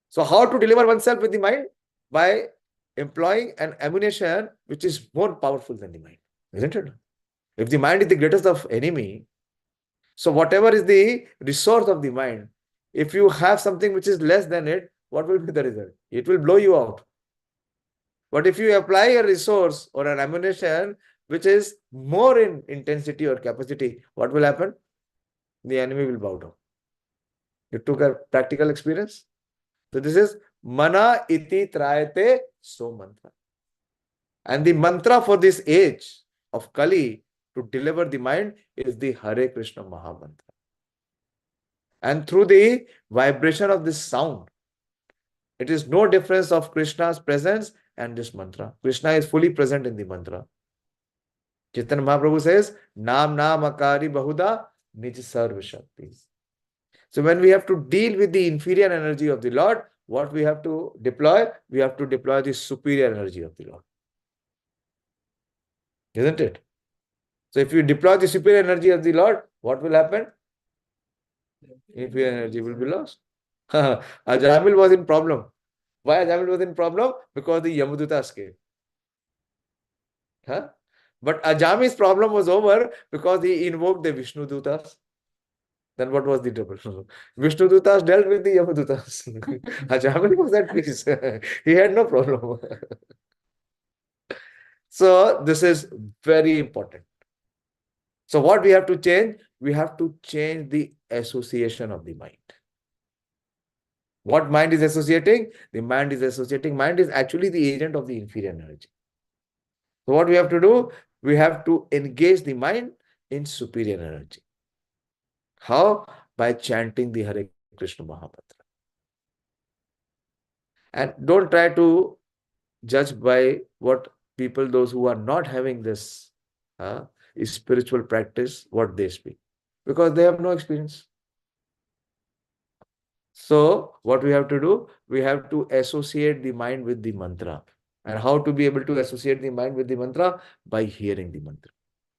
So how to deliver oneself with the mind? By employing an ammunition which is more powerful than the mind. Isn't it? If the mind is the greatest of enemy, so whatever is the resource of the mind, if you have something which is less than it, what will be the result? It will blow you out. But if you apply a resource or an ammunition which is more in intensity or capacity, what will happen? The enemy will bow down. You took a practical experience? So this is mana iti trayate so mantra. And the mantra for this age of Kali to deliver the mind is the Hare Krishna Mahamantra. And through the vibration of this sound, it is no difference of Krishna's presence and this mantra. Krishna is fully present in the mantra. Chaitanya Mahaprabhu says, Nam Nam Akari Bahuda Nij Sarva Shakti. So when we have to deal with the inferior energy of the Lord, what we have to deploy? We have to deploy the superior energy of the Lord. Isn't it? So if you deploy the superior energy of the Lord, what will happen? Inferior energy will be lost. Ajamil was in problem. Why Ajamil was in problem? Because the Yamadutas came. Huh? But Ajami's problem was over because he invoked the Vishnu Dutas. Then what was the trouble? Vishnu Dutas dealt with the Yamadutas. Ajamil was at peace. He had no problem. So this is very important. So what we have to change? We have to change the association of the mind. What mind is associating? The mind is associating. Mind is actually the agent of the inferior energy. So what we have to do? We have to engage the mind in superior energy. How? By chanting the Hare Krishna Mahamantra. And don't try to judge by what people, those who are not having this spiritual practice, what they speak. Because they have no experience. So what we have to do? We have to associate the mind with the mantra. And how to be able to associate the mind with the mantra? By hearing the mantra.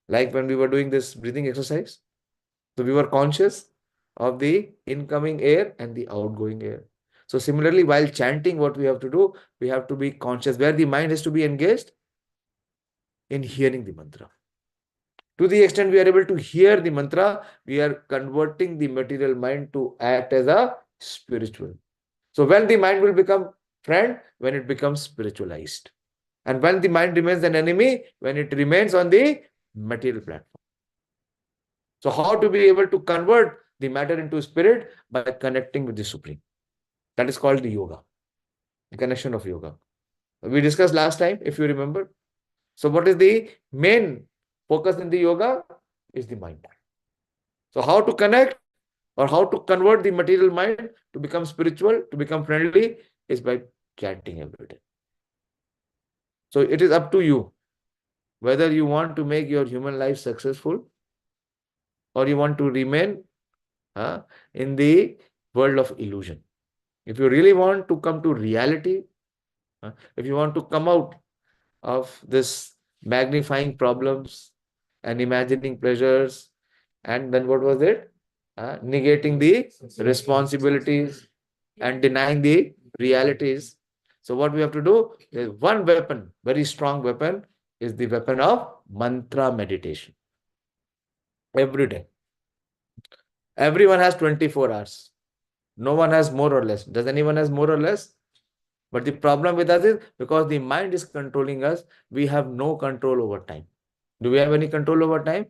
Like when we were doing this breathing exercise. So we were conscious of the incoming air and the outgoing air. So similarly, while chanting, what we have to do? We have to be conscious where the mind has to be engaged in hearing the mantra. To the extent we are able to hear the mantra, we are converting the material mind to act as a spiritual. So when the mind will become friend, when it becomes spiritualized. And when the mind remains an enemy, when it remains on the material platform. So how to be able to convert the matter into spirit? By connecting with the Supreme. That is called the yoga. The connection of yoga. We discussed last time, if you remember. So what is the main focus in the yoga? Is the mind. So how to connect or how to convert the material mind to become spiritual, to become friendly, is by chanting every day. So it is up to you whether you want to make your human life successful or you want to remain in the world of illusion. If you really want to come to reality, if you want to come out of this magnifying problems and imagining pleasures, and then what was it? negating the responsibilities and denying the realities. So what we have to do is one weapon, very strong weapon, is the weapon of mantra meditation. Every day. Everyone has 24 hours. No one has more or less. Does anyone has more or less? But the problem with us is because the mind is controlling us, we have no control over time. Do we have any control over time?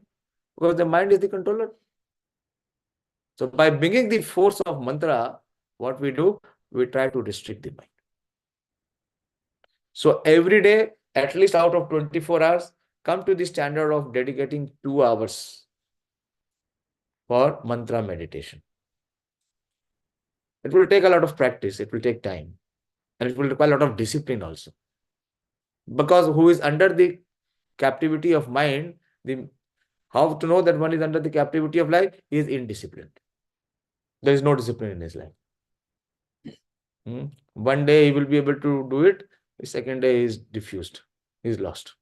Because the mind is the controller. So by bringing the force of mantra, what we do, we try to restrict the mind. So every day, at least out of 24 hours, come to the standard of dedicating 2 hours for mantra meditation. It will take a lot of practice. It will take time. And it will require a lot of discipline also. Because who is under the captivity of mind, how to know that one is under the captivity of life? He is indisciplined. There is no discipline in his life. One day he will be able to do it. The second day he is diffused. He is lost.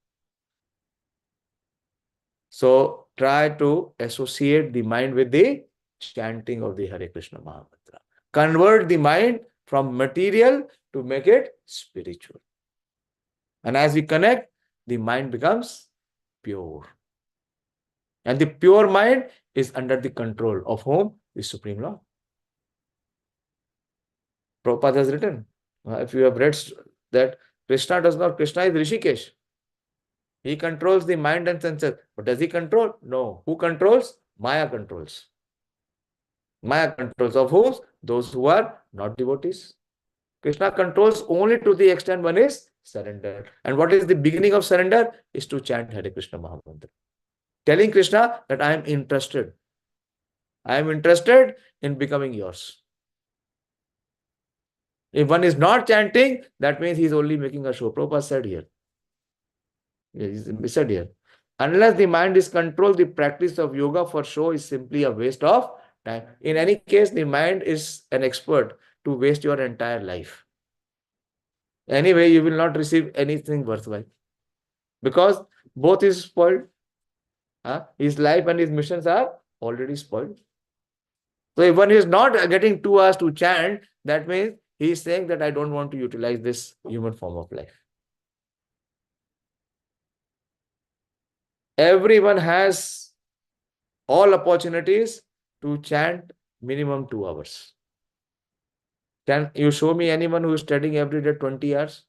So try to associate the mind with the chanting of the Hare Krishna Mahamantra. Convert the mind from material to make it spiritual. And as we connect, the mind becomes pure. And the pure mind is under the control of whom? The Supreme Lord. Prabhupada has written, if you have read that Kṛṣṇa is Rishikesh. He controls the mind and senses. But does he control? No. Who controls? Maya controls. Maya controls of whom? Those who are not devotees. Kṛṣṇa controls only to the extent one is surrender. And what is the beginning of surrender? Is to chant Hare Krishna Mahamantra. Telling Kṛṣṇa that I am interested. I am interested in becoming yours. If one is not chanting, that means he is only making a show. Prabhupada said here. He said here. Unless the mind is controlled, the practice of yoga for show is simply a waste of time. In any case, the mind is an expert to waste your entire life. Anyway, you will not receive anything worthwhile. Because both is spoiled. His life and his missions are already spoiled. So if one is not getting 2 hours to chant, that means he is saying that I don't want to utilize this human form of life. Everyone has all opportunities to chant minimum 2 hours. Can you show me anyone who is studying every day 20 hours?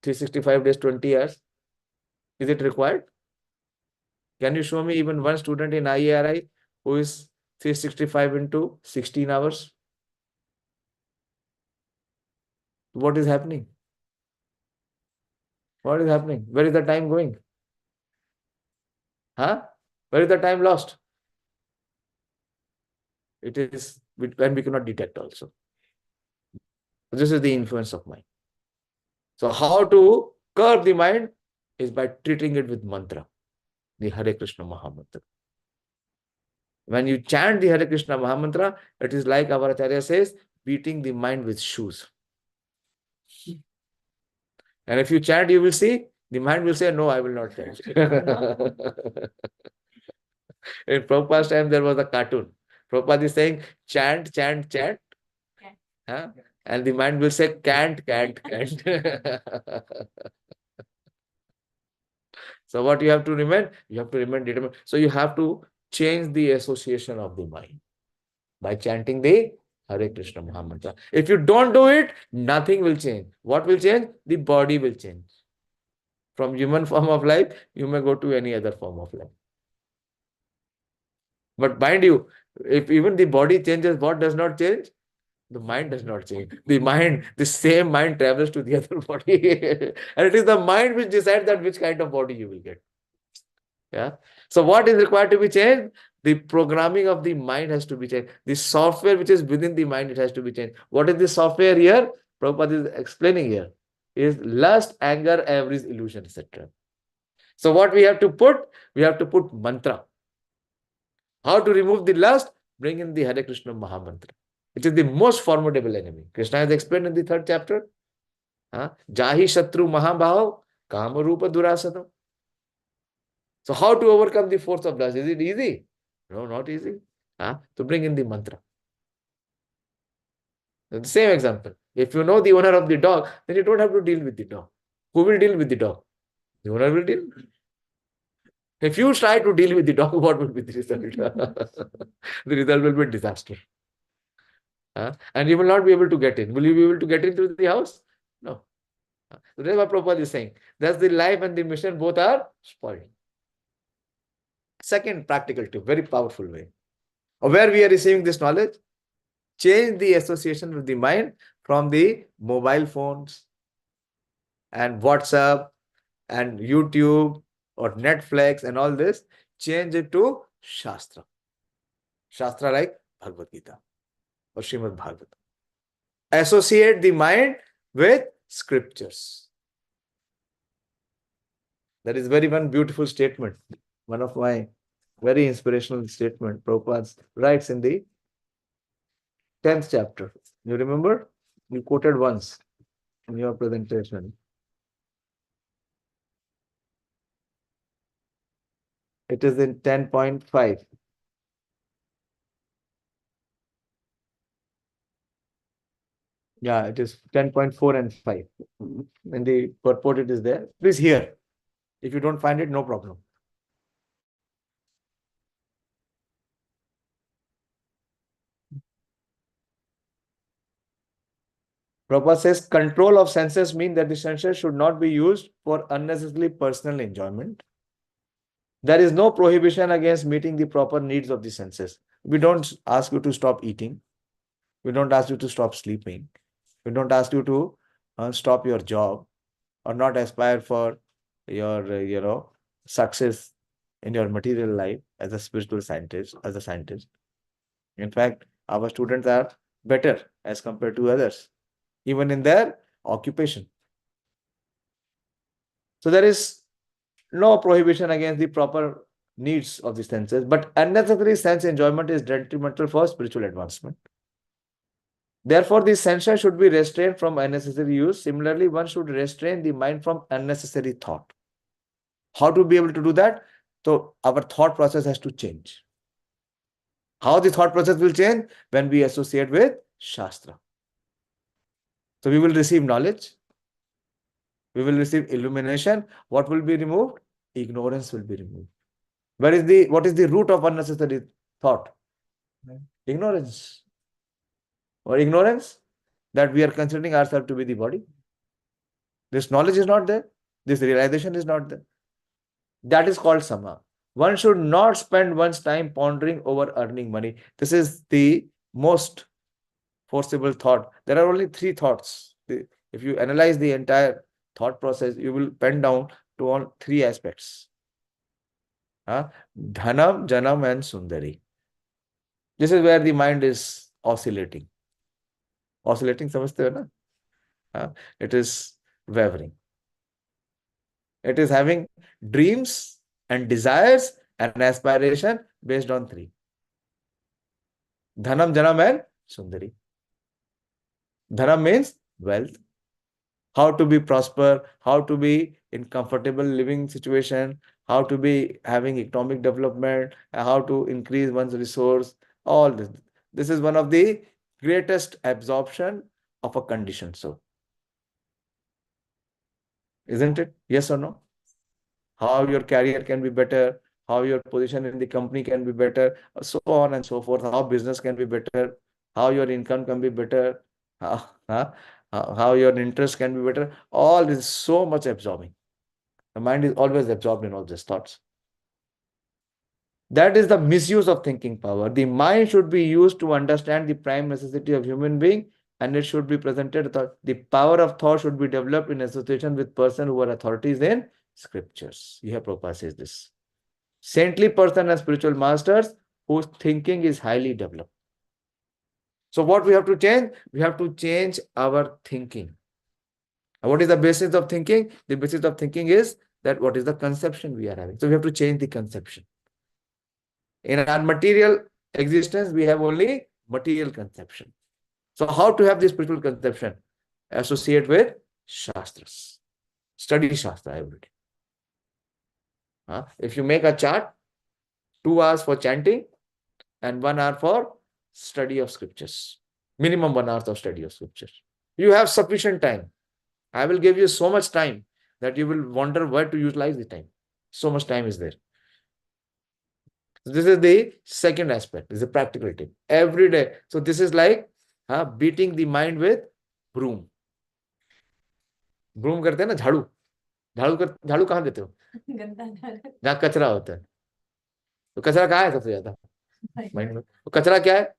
365 days, 20 hours? Is it required? Can you show me even one student in IARI who is 365 into 16 hours? What is happening? What is happening? Where is the time going? Where is the time lost? It is when we cannot detect also. This is the influence of mind. So how to curb the mind is by treating it with mantra, the Hare Krishna Mahamantra. When you chant the Hare Krishna Mahamantra, it is like our Acharya says, beating the mind with shoes. And if you chant, you will see, the mind will say, no, I will not chant. In Prabhupada's time, there was a cartoon. Prabhupada is saying, chant, chant, chant. And the mind will say, can't, can't, can't. So what you have to remain? You have to remain determined. So you have to change the association of the mind by chanting the Hare Krishna Mahamantra. If you don't do it, nothing will change. What will change? The body will change. From human form of life, you may go to any other form of life. But mind you, if even the body changes, what does not change? The mind does not change. The same mind travels to the other body. And it is the mind which decides that which kind of body you will get. So what is required to be changed? The programming of the mind has to be changed. The software which is within the mind, it has to be changed. What is the software here? Prabhupada is explaining here. Is lust, anger, avarice, illusion, etc. So what we have to put? We have to put mantra. How to remove the lust? Bring in the Hare Krishna Mahamantra. It is the most formidable enemy. Kṛṣṇa has explained in the 3rd chapter. Jahi shatru mahabhav kama rupa durasana. So how to overcome the force of lust? Is it easy? No, not easy. To bring in the mantra. The same example. If you know the owner of the dog, then you don't have to deal with the dog. Who will deal with the dog? The owner will deal. If you try to deal with the dog, what will be the result? The result will be disaster. And you will not be able to get in. Will you be able to get into the house? No. So that's what Prabhupada is saying. That's the life and the mission, both are spoiled. Second practical tip, very powerful way. Where we are receiving this knowledge, change the association with the mind from the mobile phones and WhatsApp and YouTube or Netflix and all this. Change it to Shastra. Shastra like Bhagavad Gita or Srimad Bhagavatam. Associate the mind with scriptures. That is very one beautiful statement. One of my very inspirational statement. Prabhupada writes in the 10th chapter. You remember? You quoted once in your presentation. It is in 10.5. Yeah, it is 10.4 and 5. In the purport it is there. Please hear. If you don't find it, no problem. Prabhupada says, control of senses mean that the senses should not be used for unnecessarily personal enjoyment. There is no prohibition against meeting the proper needs of the senses. We don't ask you to stop eating. We don't ask you to stop sleeping. We don't ask you to stop your job or not aspire for your, success in your material life as a spiritual scientist, as a scientist. In fact, our students are better as compared to others, even in their occupation. So there is no prohibition against the proper needs of the senses, but unnecessary sense enjoyment is detrimental for spiritual advancement. Therefore, the senses should be restrained from unnecessary use. Similarly, one should restrain the mind from unnecessary thought. How to be able to do that? So our thought process has to change. How the thought process will change? When we associate with Shastra. So we will receive knowledge. We will receive illumination. What will be removed? Ignorance will be removed. What is the root of unnecessary thought? Ignorance. Or ignorance that we are considering ourselves to be the body. This knowledge is not there. This realization is not there. That is called sama. One should not spend one's time pondering over earning money. This is the most forcible thought. There are only 3 thoughts. If you analyze the entire thought process, you will pen down to all 3 aspects. Dhanam, Janam and Sundari. This is where the mind is oscillating. Oscillating, samajhte ho na? It is wavering. It is having dreams and desires and aspiration based on 3. Dhanam, Janam and Sundari. Dhanam means wealth. How to be prosper, how to be in comfortable living situation, how to be having economic development, how to increase one's resource, all this. This is one of the greatest absorption of a conditioned soul. Isn't it? Yes or no? How your career can be better, how your position in the company can be better, so on and so forth, how business can be better, how your income can be better, how your interest can be better. All this is so much absorbing. The mind is always absorbed in all these thoughts. That is the misuse of thinking power. The mind should be used to understand the prime necessity of human being, and it should be presented. The power of thought should be developed in association with persons who are authorities in scriptures. Here Prabhupada says this. Saintly person and spiritual masters whose thinking is highly developed. So what we have to change? We have to change our thinking. And what is the basis of thinking? The basis of thinking is that what is the conception we are having. So we have to change the conception. In our material existence, we have only material conception. So how to have this spiritual conception? Associate with Shastras. Study Shastra every day. If you make a chart, 2 hours for chanting, and 1 hour for study of scriptures. Minimum 1 hour of study of scriptures. You have sufficient time. I will give you so much time that you will wonder where to utilize the time. So much time is there. So this is the second aspect, is the practicality. Every day. So this is like beating the mind with broom. Broom करते हैं ना, झाड़ू. झाड़ू कहाँ देते हो? जहाँ कचरा होता है. तो कचरा कहाँ है सबसे ज्यादा? माइंड में. तो कचरा क्या है?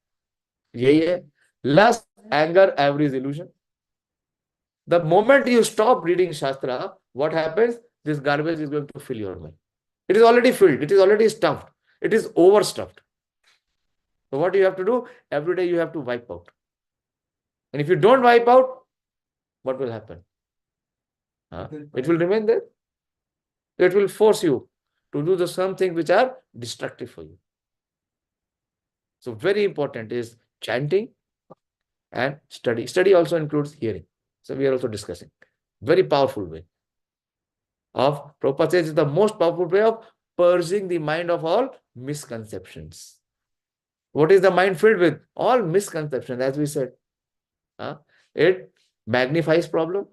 यही है. Lust, anger, avarice, illusion. The moment you stop reading Shastra, what happens? This garbage is going to fill your mind. It is already filled. It is already stuffed. It is overstuffed. So what you have to do? Every day you have to wipe out. And if you don't wipe out, what will happen? It will remain there. It will force you to do some things which are destructive for you. So very important is chanting and study. Study also includes hearing. So we are also discussing. Very powerful way of, Prabhupada says, is the most powerful way of purging the mind of all misconceptions. What is the mind filled with? All misconceptions, as we said. It magnifies problem.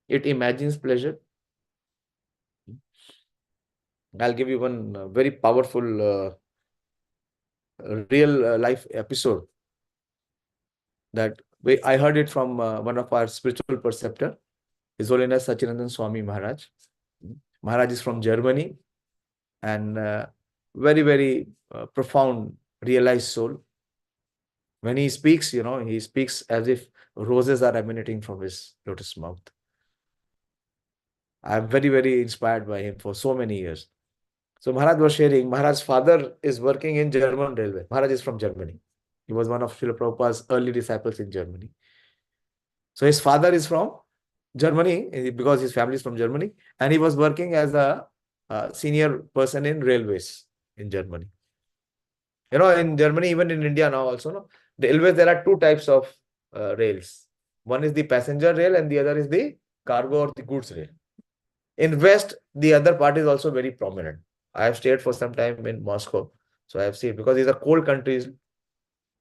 It imagines pleasure. I'll give you one very powerful real life episode that I heard it from one of our spiritual preceptor, His Holiness Sachinandan Swami Maharaj. Maharaj is from Germany and very, very profound, realized soul. When he speaks, he speaks as if roses are emanating from his lotus mouth. I'm very, very inspired by him for so many years. So Maharaj was sharing, Maharaj's father is working in German railway. Maharaj is from Germany. He was one of Srila Prabhupada's early disciples in Germany. So his father is from Germany because his family is from Germany, and he was working as a senior person in railways in Germany. In Germany, even in India now also, the railways, there are two types of rails. One is the passenger rail and the other is the cargo or the goods rail. In West, the other part is also very prominent. I have stayed for some time in Moscow. So I have seen, because these are cold countries.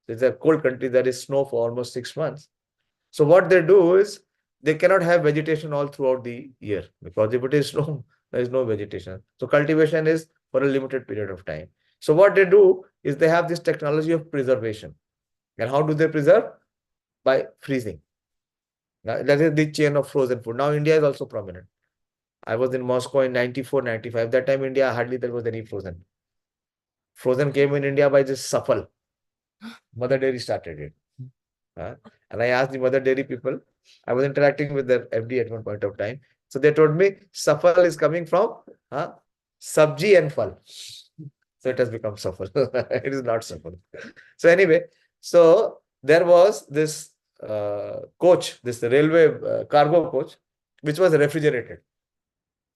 It's a cold country, there is snow for almost 6 months. So what they do is, they cannot have vegetation all throughout the year, because if it is snow, there is no vegetation. So cultivation is for a limited period of time. So what they do is they have this technology of preservation. And how do they preserve? By freezing. Now, that is the chain of frozen food. Now India is also prominent. I was in Moscow in 94, 95. That time India, hardly there was any frozen. Frozen came in India by just Safal. Mother Dairy started it. And I asked the Mother Dairy people, I was interacting with their MD at one point of time. So they told me, Safal is coming from Sabji and Fal. So it has become Safal. It is not Safal. So anyway, so there was this coach, this railway cargo coach, which was refrigerated.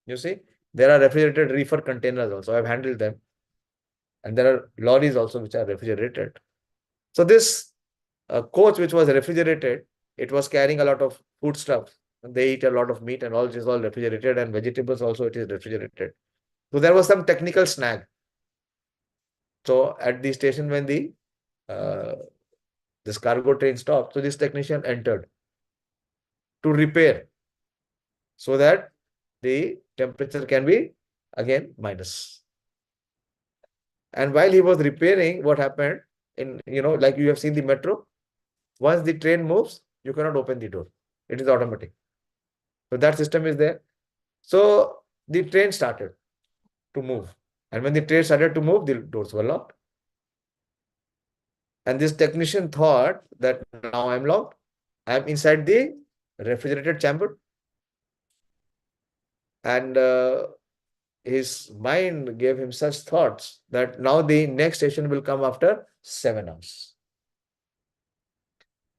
You see, there are refrigerated reefer containers also. I've handled them. And there are lorries also which are refrigerated. So this coach which was refrigerated, it was carrying a lot of foodstuff. They eat a lot of meat and all, it is all refrigerated, and vegetables also it is refrigerated. So there was some technical snag. So at the station when the this cargo train stopped, so this technician entered to repair so that the temperature can be again minus. And while he was repairing, what happened, like you have seen the metro, once the train moves, you cannot open the door. It is automatic. So that system is there. So the train started to move. And when the train started to move, the doors were locked. And this technician thought that now I'm locked. I'm inside the refrigerated chamber. And his mind gave him such thoughts that now the next station will come after 7 hours.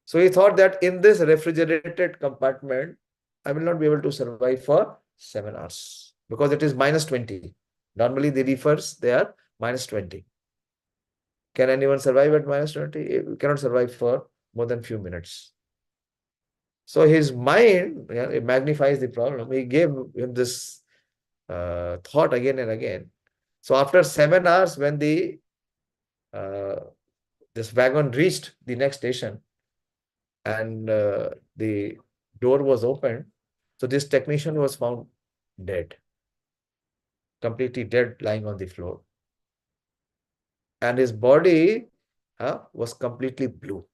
So he thought that in this refrigerated compartment, I will not be able to survive for 7 hours because it is minus 20. Normally the reefers, they are minus 20. Can anyone survive at minus 20? You cannot survive for more than few minutes. So his mind it magnifies the problem. He gave him this thought again and again. So after 7 hours, when the This wagon reached the next station and the door was opened. So this technician was found dead, completely dead, lying on the floor. And his body was completely blue.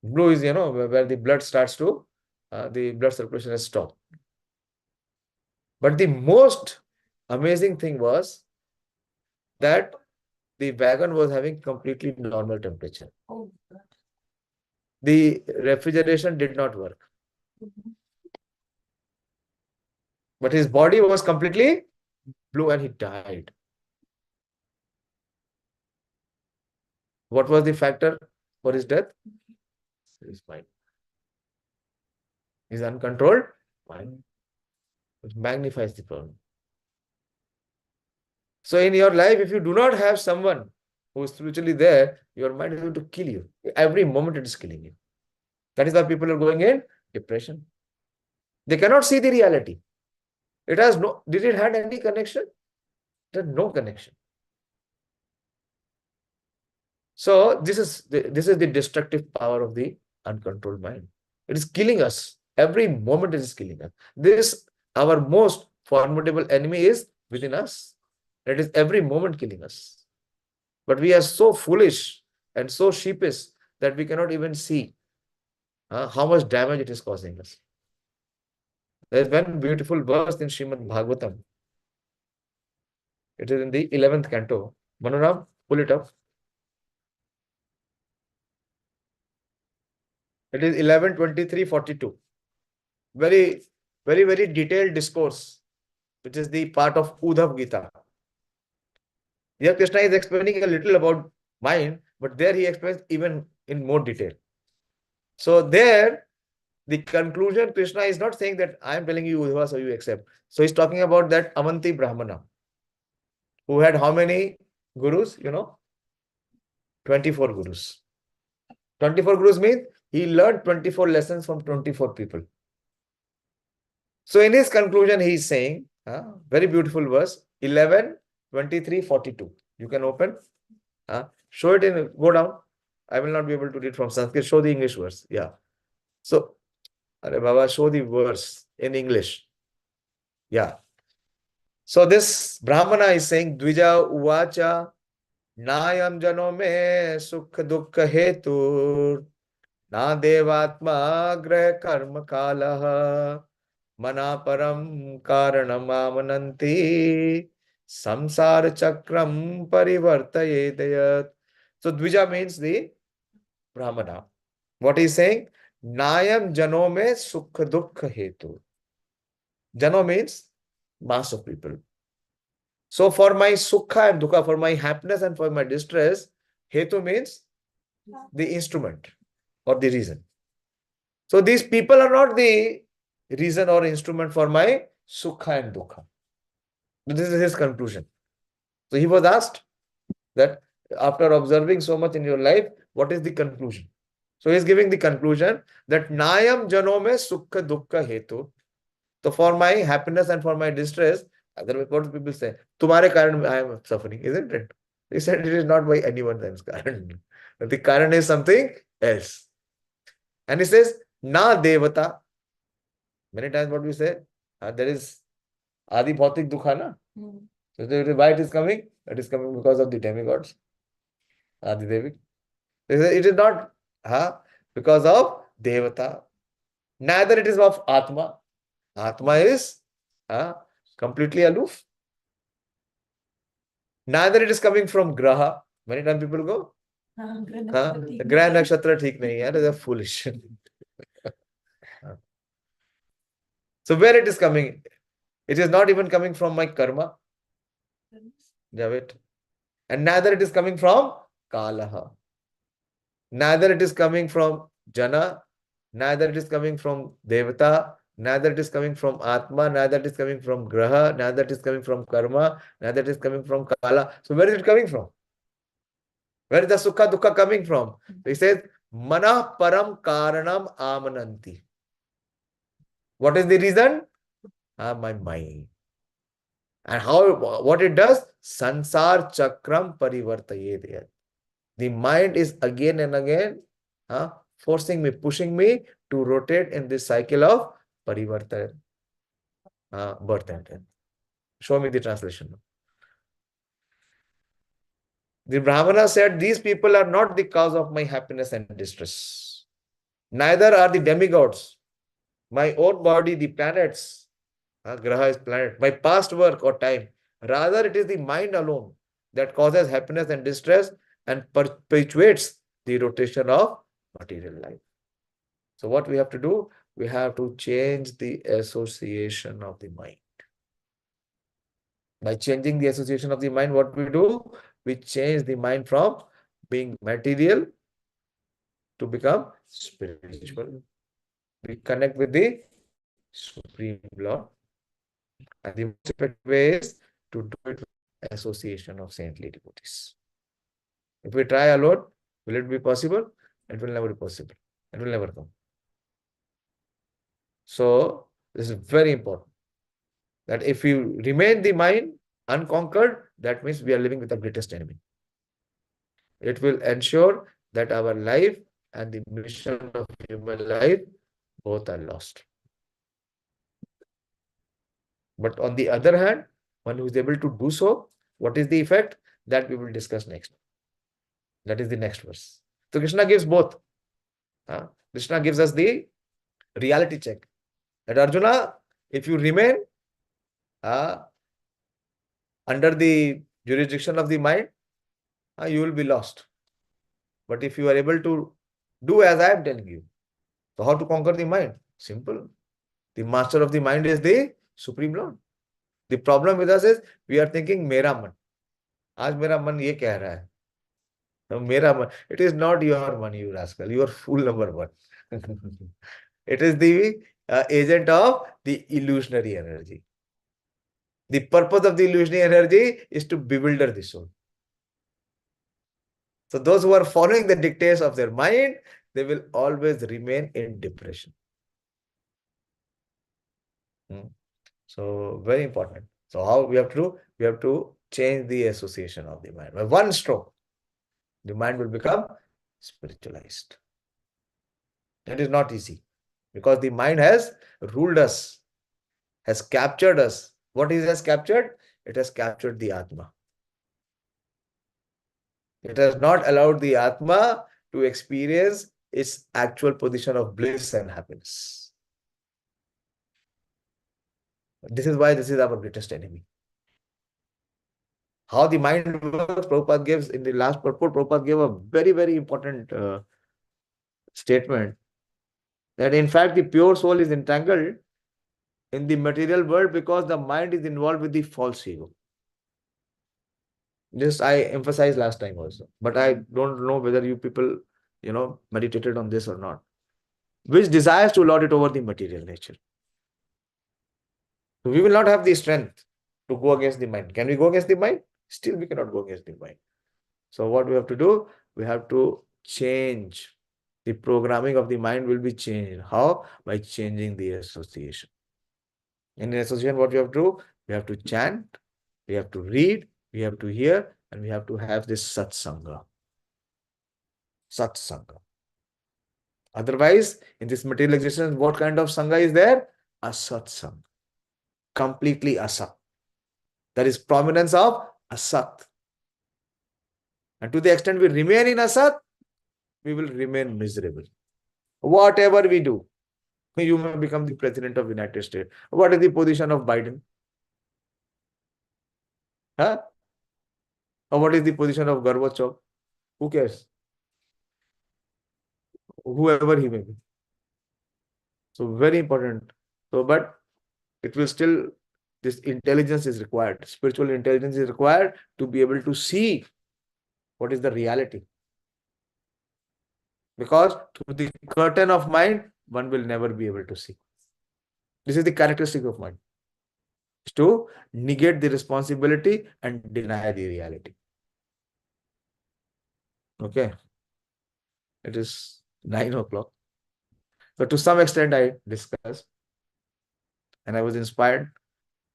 Blue is, where the blood starts to, the blood circulation has stopped. But the most amazing thing was that the wagon was having completely normal temperature.
Oh, God.
The refrigeration did not work. But his body was completely blue and he died. What was the factor for his death? His mind. His uncontrolled mind. Which magnifies the problem. So in your life, if you do not have someone who is spiritually there, your mind is going to kill you. Every moment it is killing you. That is why people are going in depression. They cannot see the reality. Did it have any connection? There is no connection. So this is the destructive power of the uncontrolled mind. It is killing us. Every moment it is killing us. Our most formidable enemy is within us. It is every moment killing us. But we are so foolish and so sheepish that we cannot even see how much damage it is causing us. There is one beautiful verse in Srimad Bhagavatam. It is in the 11th canto. Manoram, pull it up. It is 11:23:42. Very, very, very detailed discourse, which is the part of Udhav Gita. Here Kṛṣṇa is explaining a little about mind, but there he explains even in more detail. So there, the conclusion, Kṛṣṇa is not saying that I am telling you Udhava, so you accept. So he's talking about that Avanti Brahmana, who had how many gurus? 24 gurus. 24 gurus means he learned 24 lessons from 24 people. So in his conclusion, he is saying, very beautiful verse, 11:23:42. You can open. Show it in, go down. I will not be able to read from Sanskrit. Show the English verse. Yeah. So, Are Baba, show the verse in English. Yeah. So this Brahmana is saying, Dvija uvacha nayam jano me sukha dukkha hetur na devatma grah karma kalaha mana param karanam amananti samsara chakram parivartayedayat. So Dvija means the Brahmana. What he is saying? Nayam jano me sukha dukkha hetu. Jano means mass of people. So for my sukha and dukkha, for my happiness and for my distress, hetu means the instrument or the reason. So these people are not the reason or instrument for my sukha and dukkha. This is his conclusion. So he was asked that after observing so much in your life, what is the conclusion? So he is giving the conclusion that nayam jano me sukha dukkha hetu. So for my happiness and for my distress, otherwise what do people say? Tumhare karan I am suffering, isn't it? He said it is not by anyone else's karan. The karan is something else. And he says, na devata. Many times what we say, there is adi bhautik dukha, na? So why it is coming? It is coming because of the demigods, adi devik. It is not because of devata. Neither it is of ātmā. Ātmā is completely aloof. Neither it is coming from graha. Many times people go, graha nakshatra theek nahi hai. They are foolish. So where it is coming? It is not even coming from my karma. Javed. And neither it is coming from kalaha. Neither it is coming from jana. Neither it is coming from devata. Neither it is coming from ātmā, neither it is coming from graha, neither it is coming from karma, neither it is coming from kala. So where is it coming from? Where is the sukha dukkha coming from? So he says, mana param karanam amananti. What is the reason? My mind. And what it does? Sansar chakram parivartayet. The mind is again and again forcing me, pushing me to rotate in this cycle of parivartana, birth and death. Show me the translation. The Brahmana said, these people are not the cause of my happiness and distress. Neither are the demigods, my own body, the planets, graha is planet, my past work or time. Rather, it is the mind alone that causes happiness and distress and perpetuates the rotation of material life. So what we have to do? We have to change the association of the mind. By changing the association of the mind, what we do? We change the mind from being material to become spiritual. We connect with the Supreme Lord. And the most effective way is to do it with association of saintly devotees. If we try alone, will it be possible? It will never be possible. It will never come. So, this is very important. That if you remain the mind unconquered, that means we are living with the greatest enemy. It will ensure that our life and the mission of human life both are lost. But on the other hand, one who is able to do so, what is the effect? That we will discuss next. That is the next verse. So Kṛṣṇa gives both. Kṛṣṇa gives us the reality check. That Arjuna, if you remain under the jurisdiction of the mind, you will be lost. But if you are able to do as I am telling you, so how to conquer the mind? Simple. The master of the mind is the Supreme Lord. The problem with us is we are thinking mera man. Aaj mera man ye keh raha hai. So mera man. It is not your man, you rascal. You are fool number one. It is the agent of the illusionary energy. The purpose of the illusionary energy is to bewilder the soul. So those who are following the dictates of their mind, they will always remain in depression. So very important. So how we have to do? We have to change the association of the mind. By one stroke, the mind will become spiritualized. That is not easy because the mind has ruled us, has captured us. What it has captured? It has captured the ātmā. It has not allowed the ātmā to experience its actual position of bliss and happiness. This is why this is our greatest enemy. How the mind works, Prabhupada gives in the last purport, Prabhupada gave a very, very important statement that in fact the pure soul is entangled in the material world because the mind is involved with the false ego. This I emphasized last time also, but I don't know whether you people, meditated on this or not. Which desires to lord it over the material nature. So we will not have the strength to go against the mind. Can we go against the mind? Still we cannot go against the mind. So what we have to do? We have to change. The programming of the mind will be changed. How? By changing the association. In the association, what we have to do? We have to chant, we have to read, we have to hear, and we have to have this satsanga. Satsanga. Otherwise, in this material existence, what kind of sangha is there? Asatsanga. Completely asat. There is prominence of asat. And to the extent we remain in asat, we will remain miserable. Whatever we do, you may become the president of the United States. What is the position of Biden? Or what is the position of Gorbachev? Who cares? Whoever he may be. So very important. So, but it will still, this intelligence is required. Spiritual intelligence is required to be able to see what is the reality. Because through the curtain of mind, one will never be able to see. This is the characteristic of mind. Is to negate the responsibility and deny the reality. Okay. It is 9 o'clock. So to some extent I discussed and I was inspired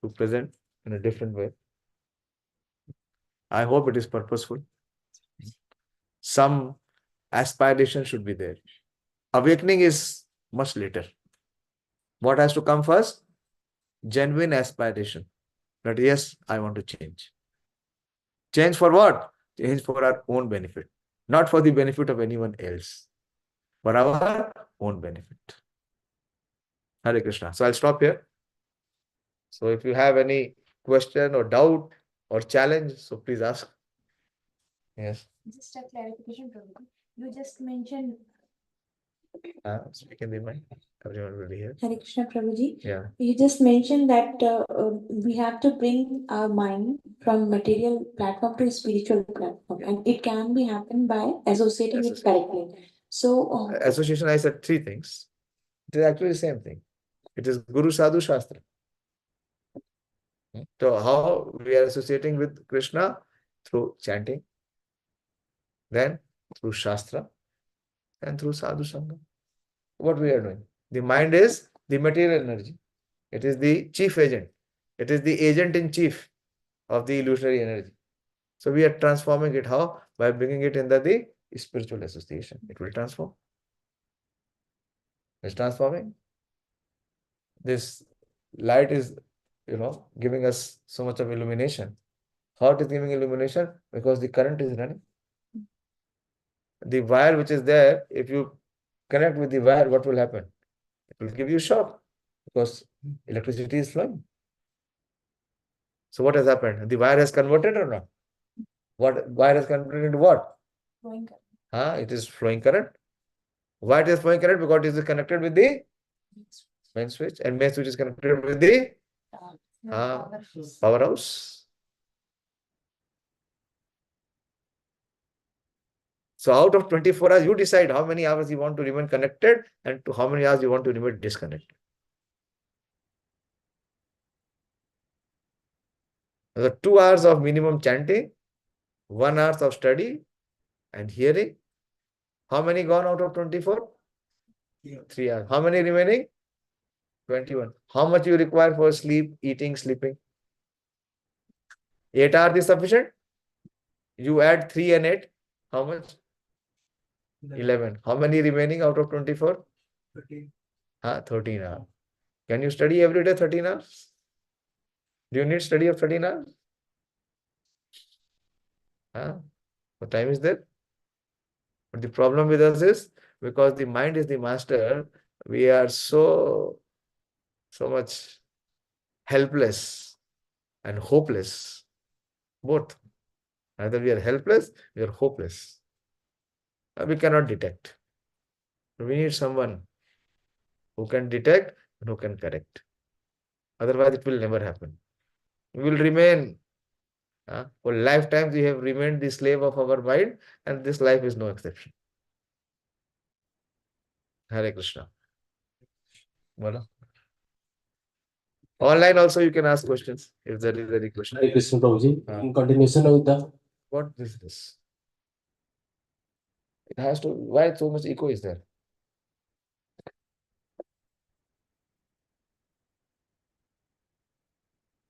to present. in a different way. I hope it is purposeful. Some aspiration should be there. Awakening is much later. What has to come first? Genuine aspiration. That yes, I want to change. Change for what? Change for our own benefit. Not for the benefit of anyone else. For our own benefit. Hare Kṛṣṇa. So I'll stop here. So if you have any question or doubt or challenge, so please ask. Yes.
Just a clarification, Prabhuji. You just mentioned.
Speak in the mic. Everyone will be here.
Hare Krishna, Prabhuji.
Yeah.
You just mentioned that we have to bring our mind from material platform to spiritual platform, and it can be happen by associating it correctly. So,
Association, I said three things. It is actually the same thing. It is Guru Sadhu Shastra. So how we are associating with Krishna? Through chanting, then through Shastra, and through Sadhu Sangha. What we are doing? The mind is the material energy. It is the chief agent. It is the agent in chief of the illusionary energy. So we are transforming it. How? By bringing it in the spiritual association. It will transform. It's transforming. This light is, giving us so much of illumination. How it is giving illumination? Because the current is running. The wire which is there, if you connect with the wire, what will happen? It will give you shock because electricity is flowing. So what has happened? The wire has converted or not? What wire has converted into what?
flowing current.
It is flowing current. Why it is flowing current? Because it is connected with the main switch, and main switch is connected with the powerhouse. So out of 24 hours, you decide how many hours you want to remain connected and to how many hours you want to remain disconnected. The 2 hours of minimum chanting, 1 hour of study and hearing. How many gone out of 24? 3 hours. How many remaining? 21. How much you require for sleep, eating, sleeping? 8 hours is sufficient? You add 3 and 8. How much? 11. How many remaining out of 24? 13. 13 hours. Can you study every day 13 hours? Do you need study of 13 hours? What time is there? But the problem with us is, because the mind is the master, we are so much helpless and hopeless. Both. Either we are helpless, we are hopeless. We cannot detect. We need someone who can detect and who can correct. Otherwise, it will never happen. We will remain, for lifetimes we have remained the slave of our mind, and this life is no exception. Hare Kṛṣṇa. Bola. Online also you can ask questions if there is any question.
Hare Kṛṣṇa, Prabhuji. In continuation of the...
What is this? It has to... Why so much echo is there?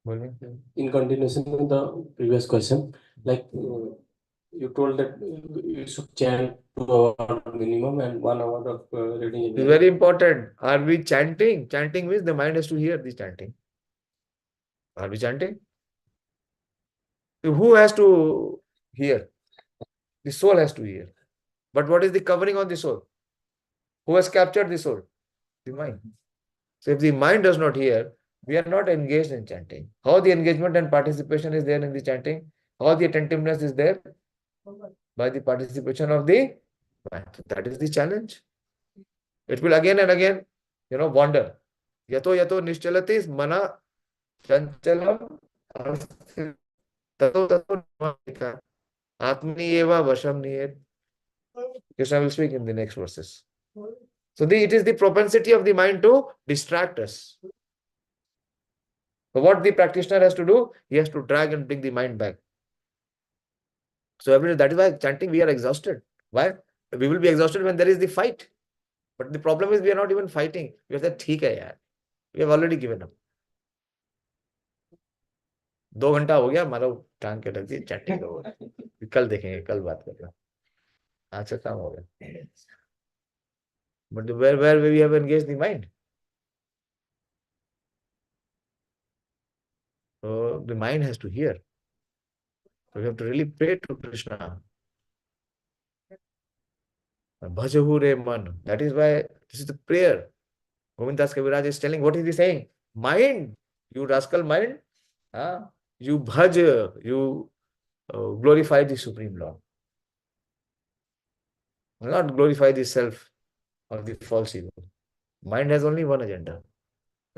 In continuation of the previous question, like you told that you should chant 2 hours minimum and 1 hour of reading.
It's very important. Are we chanting? Chanting means the mind has to hear the chanting. Are we chanting? So who has to hear? The soul has to hear. But what is the covering on the soul? Who has captured the soul? The mind. So if the mind does not hear, we are not engaged in chanting. How the engagement and participation is there in the chanting? How the attentiveness is there? By the participation of the mind. That is the challenge. It will again and again, wander. Yato yato nishchalatis mana chanchalam tato tato ātmānīva vasham niyet. Kṛṣṇa will speak in the next verses. So it is the propensity of the mind to distract us. So what the practitioner has to do? He has to drag and bring the mind back. So that is why chanting we are exhausted. Why? We will be exhausted when there is the fight. But the problem is we are not even fighting. We have said, "Theek hai yaar." We have already given up. 2 घंटा हो गया, मारो टांग के रख दी, chatting करो, कल देखेंगे, कल बात करेंगे, आज से काम हो गया. But where we have engaged the mind. So the mind has to hear. So we have to really pray to Kṛṣṇa. Bhajahu re man. That is why this is the prayer. Govindas Kaviraj is telling, what is he saying? Mind, you rascal mind, you bhaj, you glorify the Supreme Lord. Not glorify the self or the false ego. Mind has only one agenda,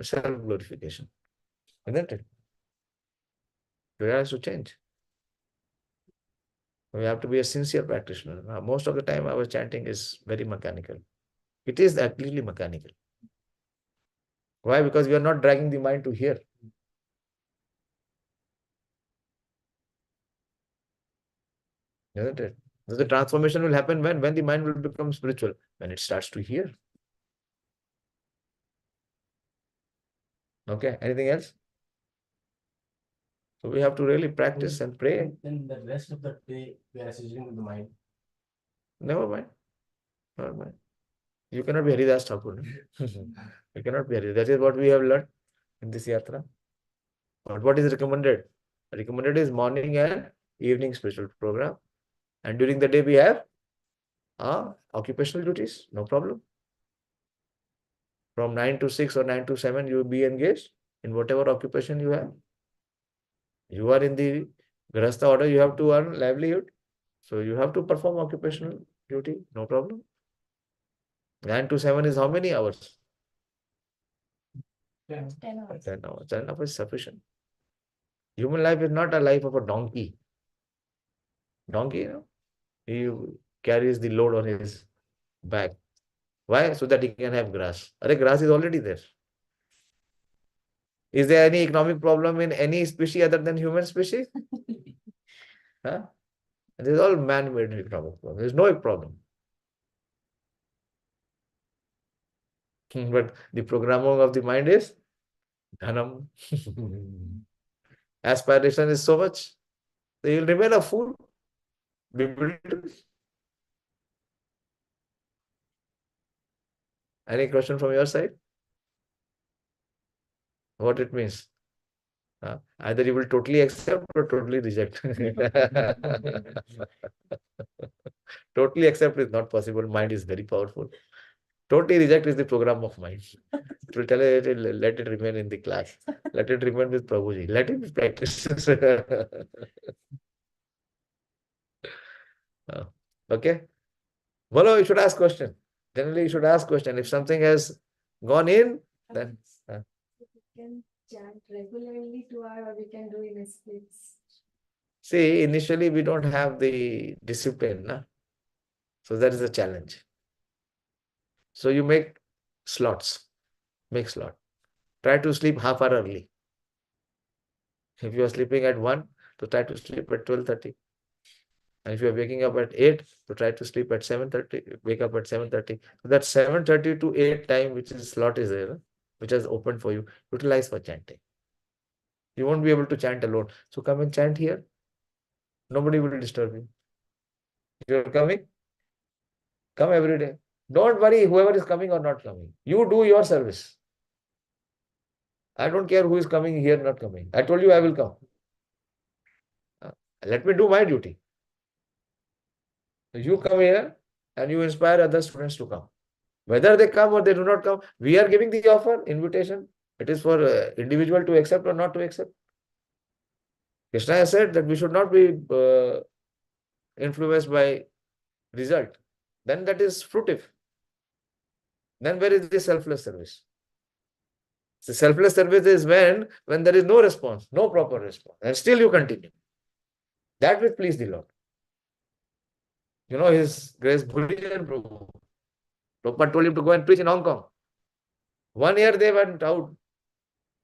self-glorification. Isn't it? Prayer has to change. We have to be a sincere practitioner. Now, most of the time our chanting is very mechanical. It is completely mechanical. Why? Because we are not dragging the mind to hear. Isn't it? So the transformation will happen when the mind will become spiritual, when it starts to hear. Okay, anything else? So we have to really practice and pray.
Then the rest of the day we are associating with the mind.
Never mind. Never mind. You cannot be Haridas Thakur. You cannot be Haridas. That is what we have learned in this yatra. But what is recommended? Recommended is morning and evening spiritual program. And during the day we have occupational duties. No problem. From 9 to 6 or 9 to 7, you will be engaged in whatever occupation you have. You are in the Grihastha order, you have to earn livelihood. So you have to perform occupational duty, no problem. 9 to 7 is how many hours?
10 hours.
10 hours. 10 hours is sufficient. Human life is not a life of a donkey. Donkey, you know, he carries the load on his back. Why? So that he can have grass. Grass is already there. Is there any economic problem in any species other than human species? This is all man-made economic problem. There is no problem. But the programming of the mind is dhanam. Aspiration is so much. So you will remain a fool. Any question from your side? What it means? Either you will totally accept or totally reject. Totally accept is not possible. Mind is very powerful. Totally reject is the program of mind. It will tell it, let it remain in the class. Let it remain with Prabhuji. Let it practice. Okay? Bolo, you should ask question. Generally, you should ask question. If something has gone in, then...
We can chant regularly 2 hours, or we can do in splits.
See, initially we don't have the discipline. Na? So that is a challenge. So you make slots. Make slot. Try to sleep half hour early. If you are sleeping at 1, so try to sleep at 12:30. And if you are waking up at 8, so try to sleep at 7:30, wake up at 7:30. So that 7:30 to 8 time, which is slot is there, which has opened for you, utilize for chanting. You won't be able to chant alone. So come and chant here. Nobody will disturb you. You are coming? Come every day. Don't worry whoever is coming or not coming. You do your service. I don't care who is coming here, not coming. I told you I will come. Let me do my duty. You come here and you inspire other students to come. Whether they come or they do not come, we are giving the offer, invitation. It is for individual to accept or not to accept. Kṛṣṇa has said that we should not be influenced by result. Then that is fruitive. Then where is the selfless service? The selfless service is when there is no response, no proper response, and still you continue. That will please the Lord. You know, His Grace Bhujan Prabhu. Prabhupada told him to go and preach in Hong Kong. 1 year they went out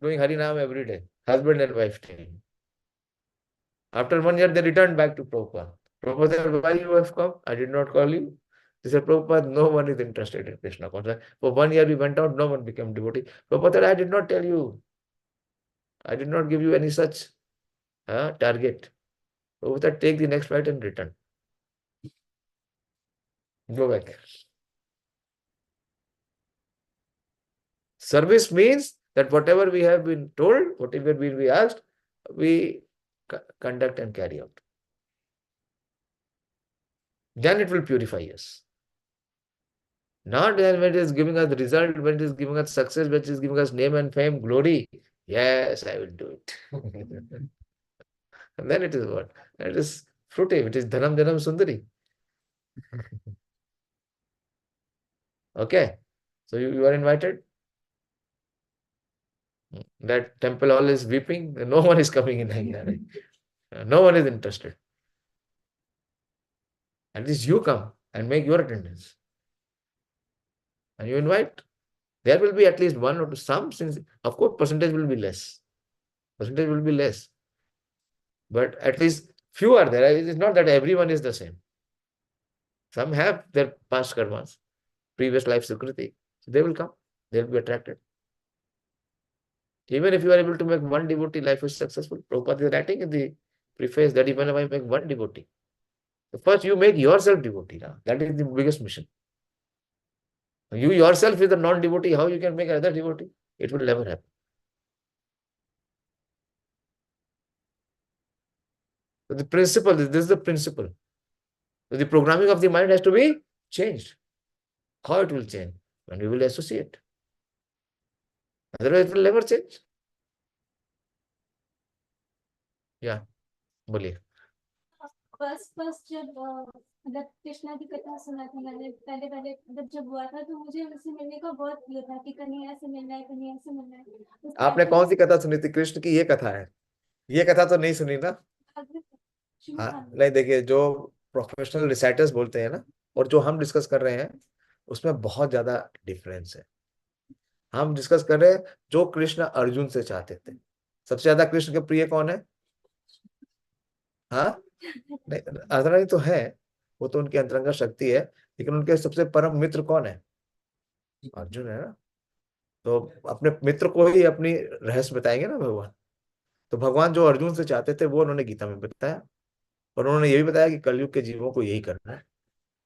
doing Harinam every day, husband and wife team. After 1 year, they returned back to Prabhupada. Prabhupada said, why you have come? I did not call you. They said, Prabhupada, no one is interested in Kṛṣṇa consciousness. For 1 year we went out, no one became devotee. Prabhupada said, I did not tell you. I did not give you any such target. So with that, take the next flight and return. Go back. Service means that whatever we have been told, whatever we be asked, we conduct and carry out. Then it will purify us. Not when it is giving us the result, when it is giving us success, when it is giving us name and fame, glory. Yes, I will do it. And then it is what? It is fruitive. It is dhanam dhanam sundari. Okay. So you are invited. That temple hall is weeping. No one is coming in. No one is interested. At least you come and make your attendance. And you invite. There will be at least one or two, some, since of course percentage will be less. Percentage will be less. But at least few are there. It is not that everyone is the same. Some have their past karmas, previous life sukriti. So they will come. They will be attracted. Even if you are able to make one devotee, life is successful. Prabhupada is writing in the preface that even if I make one devotee, so first you make yourself devotee. Now. That is the biggest mission. You yourself is a non-devotee, how you can make another devotee? It will never happen. So the principle, this is the principle. So the programming of the mind has to be changed. How it will change? When we will associate. Otherwise it will never change. Yeah, बोलिए.
First जब मतलब कृष्णा की कथा सुना थी मैंने पहले जब हुआ था तो मुझे उससे मिलने का बहुत ये था कि कहीं ऐसे मिलना है, कहीं ऐसे मिलना है.
आपने कौन सी कथा सुनी थी? कृष्ण की ये कथा है. ये कथा तो नहीं सुनी ना? हाँ, नहीं, देखिए, जो प्रोफेशनल रिसाइटर्स बोलते हैं ना, और जो हम डिस्कस कर रहे हैं, उसमें बहुत ज्यादा डिफरेंस है. हम डिस्कस कर रहे हैं जो कृष्ण अर्जुन से चाहते थे. सबसे ज्यादा कृष्ण के प्रिय कौन है? हाँ, नहीं, अर्जुन तो है, वो तो उनकी अंतरंगा शक्ति है, लेकिन उनके सबसे परम मित्र कौन है? अर्जुन है ना. तो अपने मित्र को ही अपनी रहस्य बताएंगे ना भगवान. तो भगवान जो अर्जुन से चाहते थे वो उन्होंने गीता में बताया, और उन्होंने ये भी बताया कि कलयुग के जीवों को यही करना है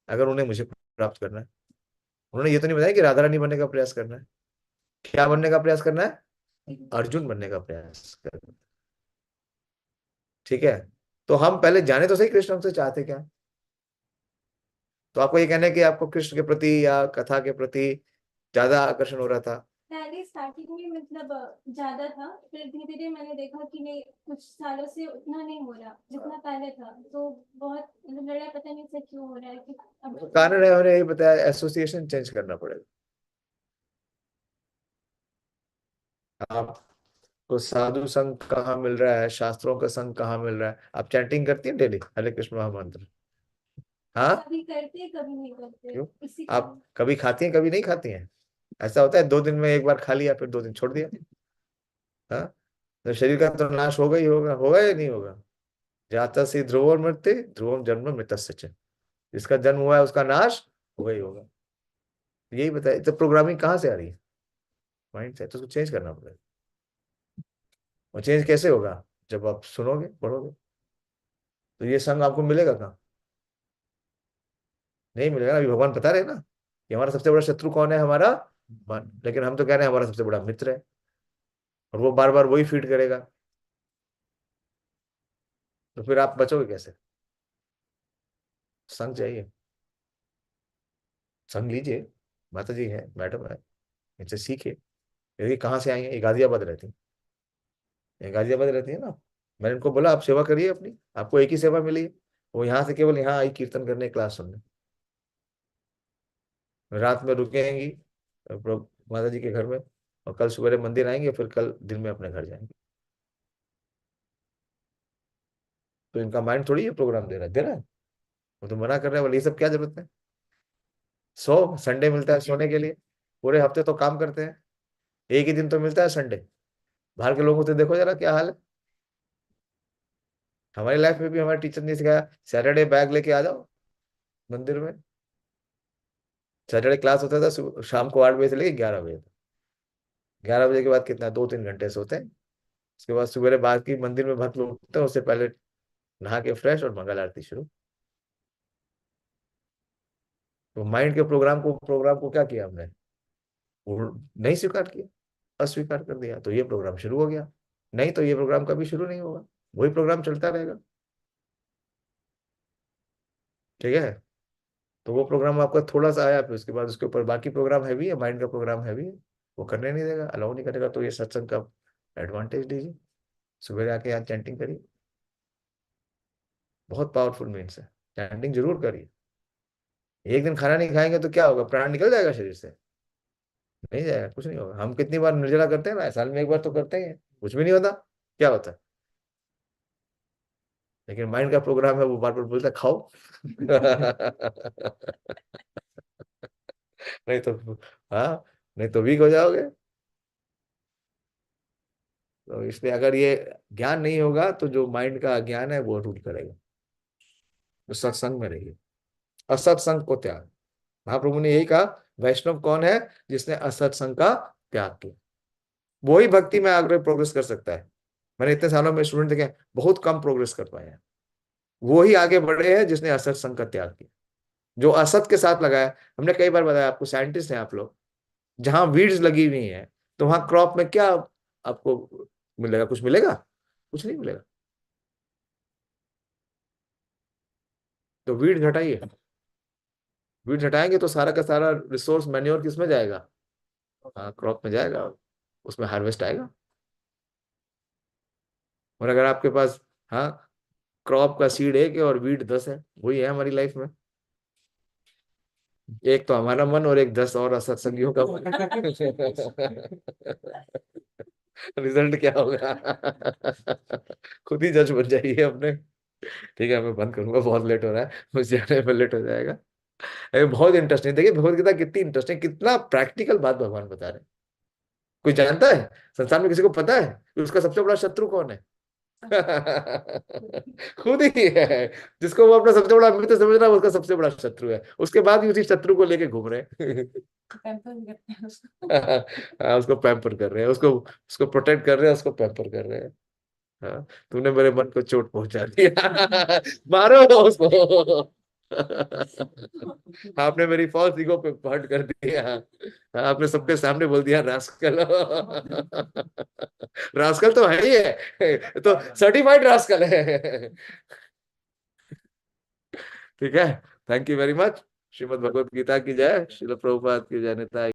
अगर उन्हें मुझे प्राप्त करना है. उन्होंने ये तो नहीं बताया कि राधा रानी बनने का प्रयास करना है. क्या बनने का प्रयास करना है? अर्जुन बनने का प्रयास करना है. ठीक है. तो हम पहले जाने तो सही कृष्ण हमसे चाहते क्या. तो आपको ये कहना है कि आपको कृष्ण के प्रति या कथा के प्रति ज्यादा आकर्षण हो रहा था?
पहले स्टार्टिंग में मतलब ज्यादा था, फिर धीरे धीरे मैंने देखा कि नहीं, कुछ सालों से उतना नहीं हो रहा जितना पहले था. तो बहुत लड़ा, पता नहीं से क्यों हो रहा है कि अब
कारण है, उन्होंने यही बताया, एसोसिएशन चेंज करना पड़ेगा. आपको साधु संग कहाँ मिल रहा है, शास्त्रों का संग कहाँ मिल रहा है? आप चैंटिंग करती हैं डेली हरे कृष्ण महामंत्र? हाँ,
कभी करते हैं, कभी नहीं करते.
क्यों?
इसी
आप कभी खाती हैं, कभी नहीं खाती हैं? ऐसा होता है 2 दिन में एक बार खा लिया, फिर 2 दिन छोड़ दिया. हाँ, तो शरीर का तो नाश होगा ही होगा. होगा या नहीं होगा? जाता सी ध्रुवोर मृत्यु ध्रुवम जन्म मृतस्य च. जिसका जन्म हुआ है उसका नाश होगा ही होगा. यही बताया. तो प्रोग्रामिंग कहाँ से आ रही है? माइंड से. तो उसको चेंज करना पड़ेगा. और चेंज कैसे होगा? जब आप सुनोगे, पढ़ोगे. तो ये संग आपको मिलेगा कहाँ? नहीं मिलेगा ना. अभी भगवान बता रहे हैं ना कि हमारा सबसे बड़ा शत्रु कौन है? हमारा मन. लेकिन हम तो कह रहे हैं हमारा सबसे बड़ा मित्र है, और वो बार बार वही फीड करेगा. तो फिर आप बचोगे कैसे? संग चाहिए. संग लीजिए. माता जी है, मैडम है, इनसे सीखिए. ये कहाँ से आई है? ये गाजियाबाद रहती है. ये गाजियाबाद रहती है ना. मैंने इनको बोला आप सेवा करिए अपनी, आपको एक ही सेवा मिली है. वो यहाँ से केवल यहाँ आई कीर्तन करने, क्लास सुनने. रात में रुकेंगी माता जी के घर में, और कल सुबह मंदिर आएंगे, फिर कल दिन में अपने घर जाएंगे. तो इनका माइंड थोड़ी ये प्रोग्राम दे रहा है. वो तो मना कर रहा है. बोले ये सब क्या जरूरत है? संडे मिलता है सोने के लिए. पूरे हफ्ते तो काम करते हैं, एक ही दिन तो मिलता है संडे. बाहर के लोगों को तो देखो जरा क्या हाल है. हमारी लाइफ में भी हमारे टीचर ने सिखाया, सैटरडे बैग लेके आ जाओ मंदिर में. सैटरडे क्लास होता था शाम को 8 बजे से लेके 11 बजे तक. 11 बजे के बाद कितना 2-3 घंटे सोते हैं. उसके बाद सुबह बाद की मंदिर में भक्त लोग उठते हैं, उससे पहले नहा के फ्रेश और मंगल आरती शुरू। तो माइंड के प्रोग्राम को क्या किया हमने, वो नहीं स्वीकार किया, अस्वीकार कर दिया, तो ये प्रोग्राम शुरू हो गया। नहीं तो ये प्रोग्राम कभी शुरू नहीं होगा, वही प्रोग्राम चलता रहेगा। ठीक है, तो वो प्रोग्राम आपका थोड़ा सा आया, फिर उसके बाद उसके ऊपर बाकी प्रोग्राम हैवी है, माइंड का प्रोग्राम हैवी है, वो करने नहीं देगा, अलाउ नहीं करेगा। तो ये सत्संग का एडवांटेज लीजिए, सुबह आके यहाँ चैंटिंग करिए, बहुत पावरफुल मीन्स है। चैंटिंग जरूर करिए। एक दिन खाना नहीं खाएंगे तो क्या होगा, प्राण निकल जाएगा शरीर से? नहीं जाएगा, कुछ नहीं होगा। हम कितनी बार निर्जला करते हैं ना, साल में एक बार तो करते हैं, कुछ भी नहीं होता। क्या होता है? लेकिन माइंड का प्रोग्राम है, वो बार बार बोलता है खाओ। नहीं तो, हाँ, नहीं तो वीक हो जाओगे। तो इसलिए अगर ये ज्ञान नहीं होगा तो जो माइंड का ज्ञान है वो रूल करेगा। तो सत्संग में रहिए, असत्संग को त्याग। महाप्रभु ने यही कहा, वैष्णव कौन है? जिसने असत्संग का त्याग किया, वो ही भक्ति में आगे प्रोग्रेस कर सकता है। मैंने इतने सालों में स्टूडेंट देखे, बहुत कम प्रोग्रेस कर पाए हैं। वो ही आगे बढ़े हैं जिसने असत्संग का त्याग किया, जो असत के साथ लगाया। हमने कई बार बताया आपको, साइंटिस्ट हैं आप लोग, जहां वीड्स लगी हुई हैं तो वहां क्रॉप में क्या आपको मिलेगा? कुछ मिलेगा? कुछ नहीं मिलेगा। तो वीड हटाइए, वीड हटाएंगे तो सारा का सारा रिसोर्स मैन्योर किस में जाएगा? हाँ, क्रॉप में जाएगा, उसमें हार्वेस्ट आएगा। और अगर आपके पास, हाँ, क्रॉप का सीड 1 है और वीड 10 है, वही है हमारी लाइफ में। एक तो हमारा मन और एक 10 और असत्संगियों का मन। रिजल्ट क्या होगा? खुद ही जज बन जाइए अपने। ठीक है, मैं बंद करूंगा, बहुत लेट हो रहा है, मुझे जाने में लेट हो जाएगा। अरे बहुत इंटरेस्टिंग, देखिए भगवत गीता कितनी इंटरेस्टिंग, कितना प्रैक्टिकल बात भगवान बता रहे हैं। कोई जानता है संसार में, किसी को पता है कि उसका सबसे बड़ा शत्रु कौन है? खुद ही है। जिसको वो अपना सबसे बड़ा मित्र समझ रहा है, उसका सबसे बड़ा शत्रु है। उसके बाद भी उसी शत्रु को लेके घूम रहे हैं। हाँ, उसको पैम्पर कर रहे हैं, उसको उसको प्रोटेक्ट कर रहे हैं, उसको पैम्पर कर रहे हैं। हाँ, तूने मेरे मन को चोट पहुंचा दिया। मारो उसको। आपने मेरी फॉल्स ईगो पे हर्ट कर दिया। हाँ, आपने सबके सामने बोल दिया रास्कल। रास्कल तो है ही है, तो सर्टिफाइड रास्कल है। ठीक है, thank you very much. Shrimad Bhagavad Gita की जय, श्रील प्रभुपाद की जय, निताय।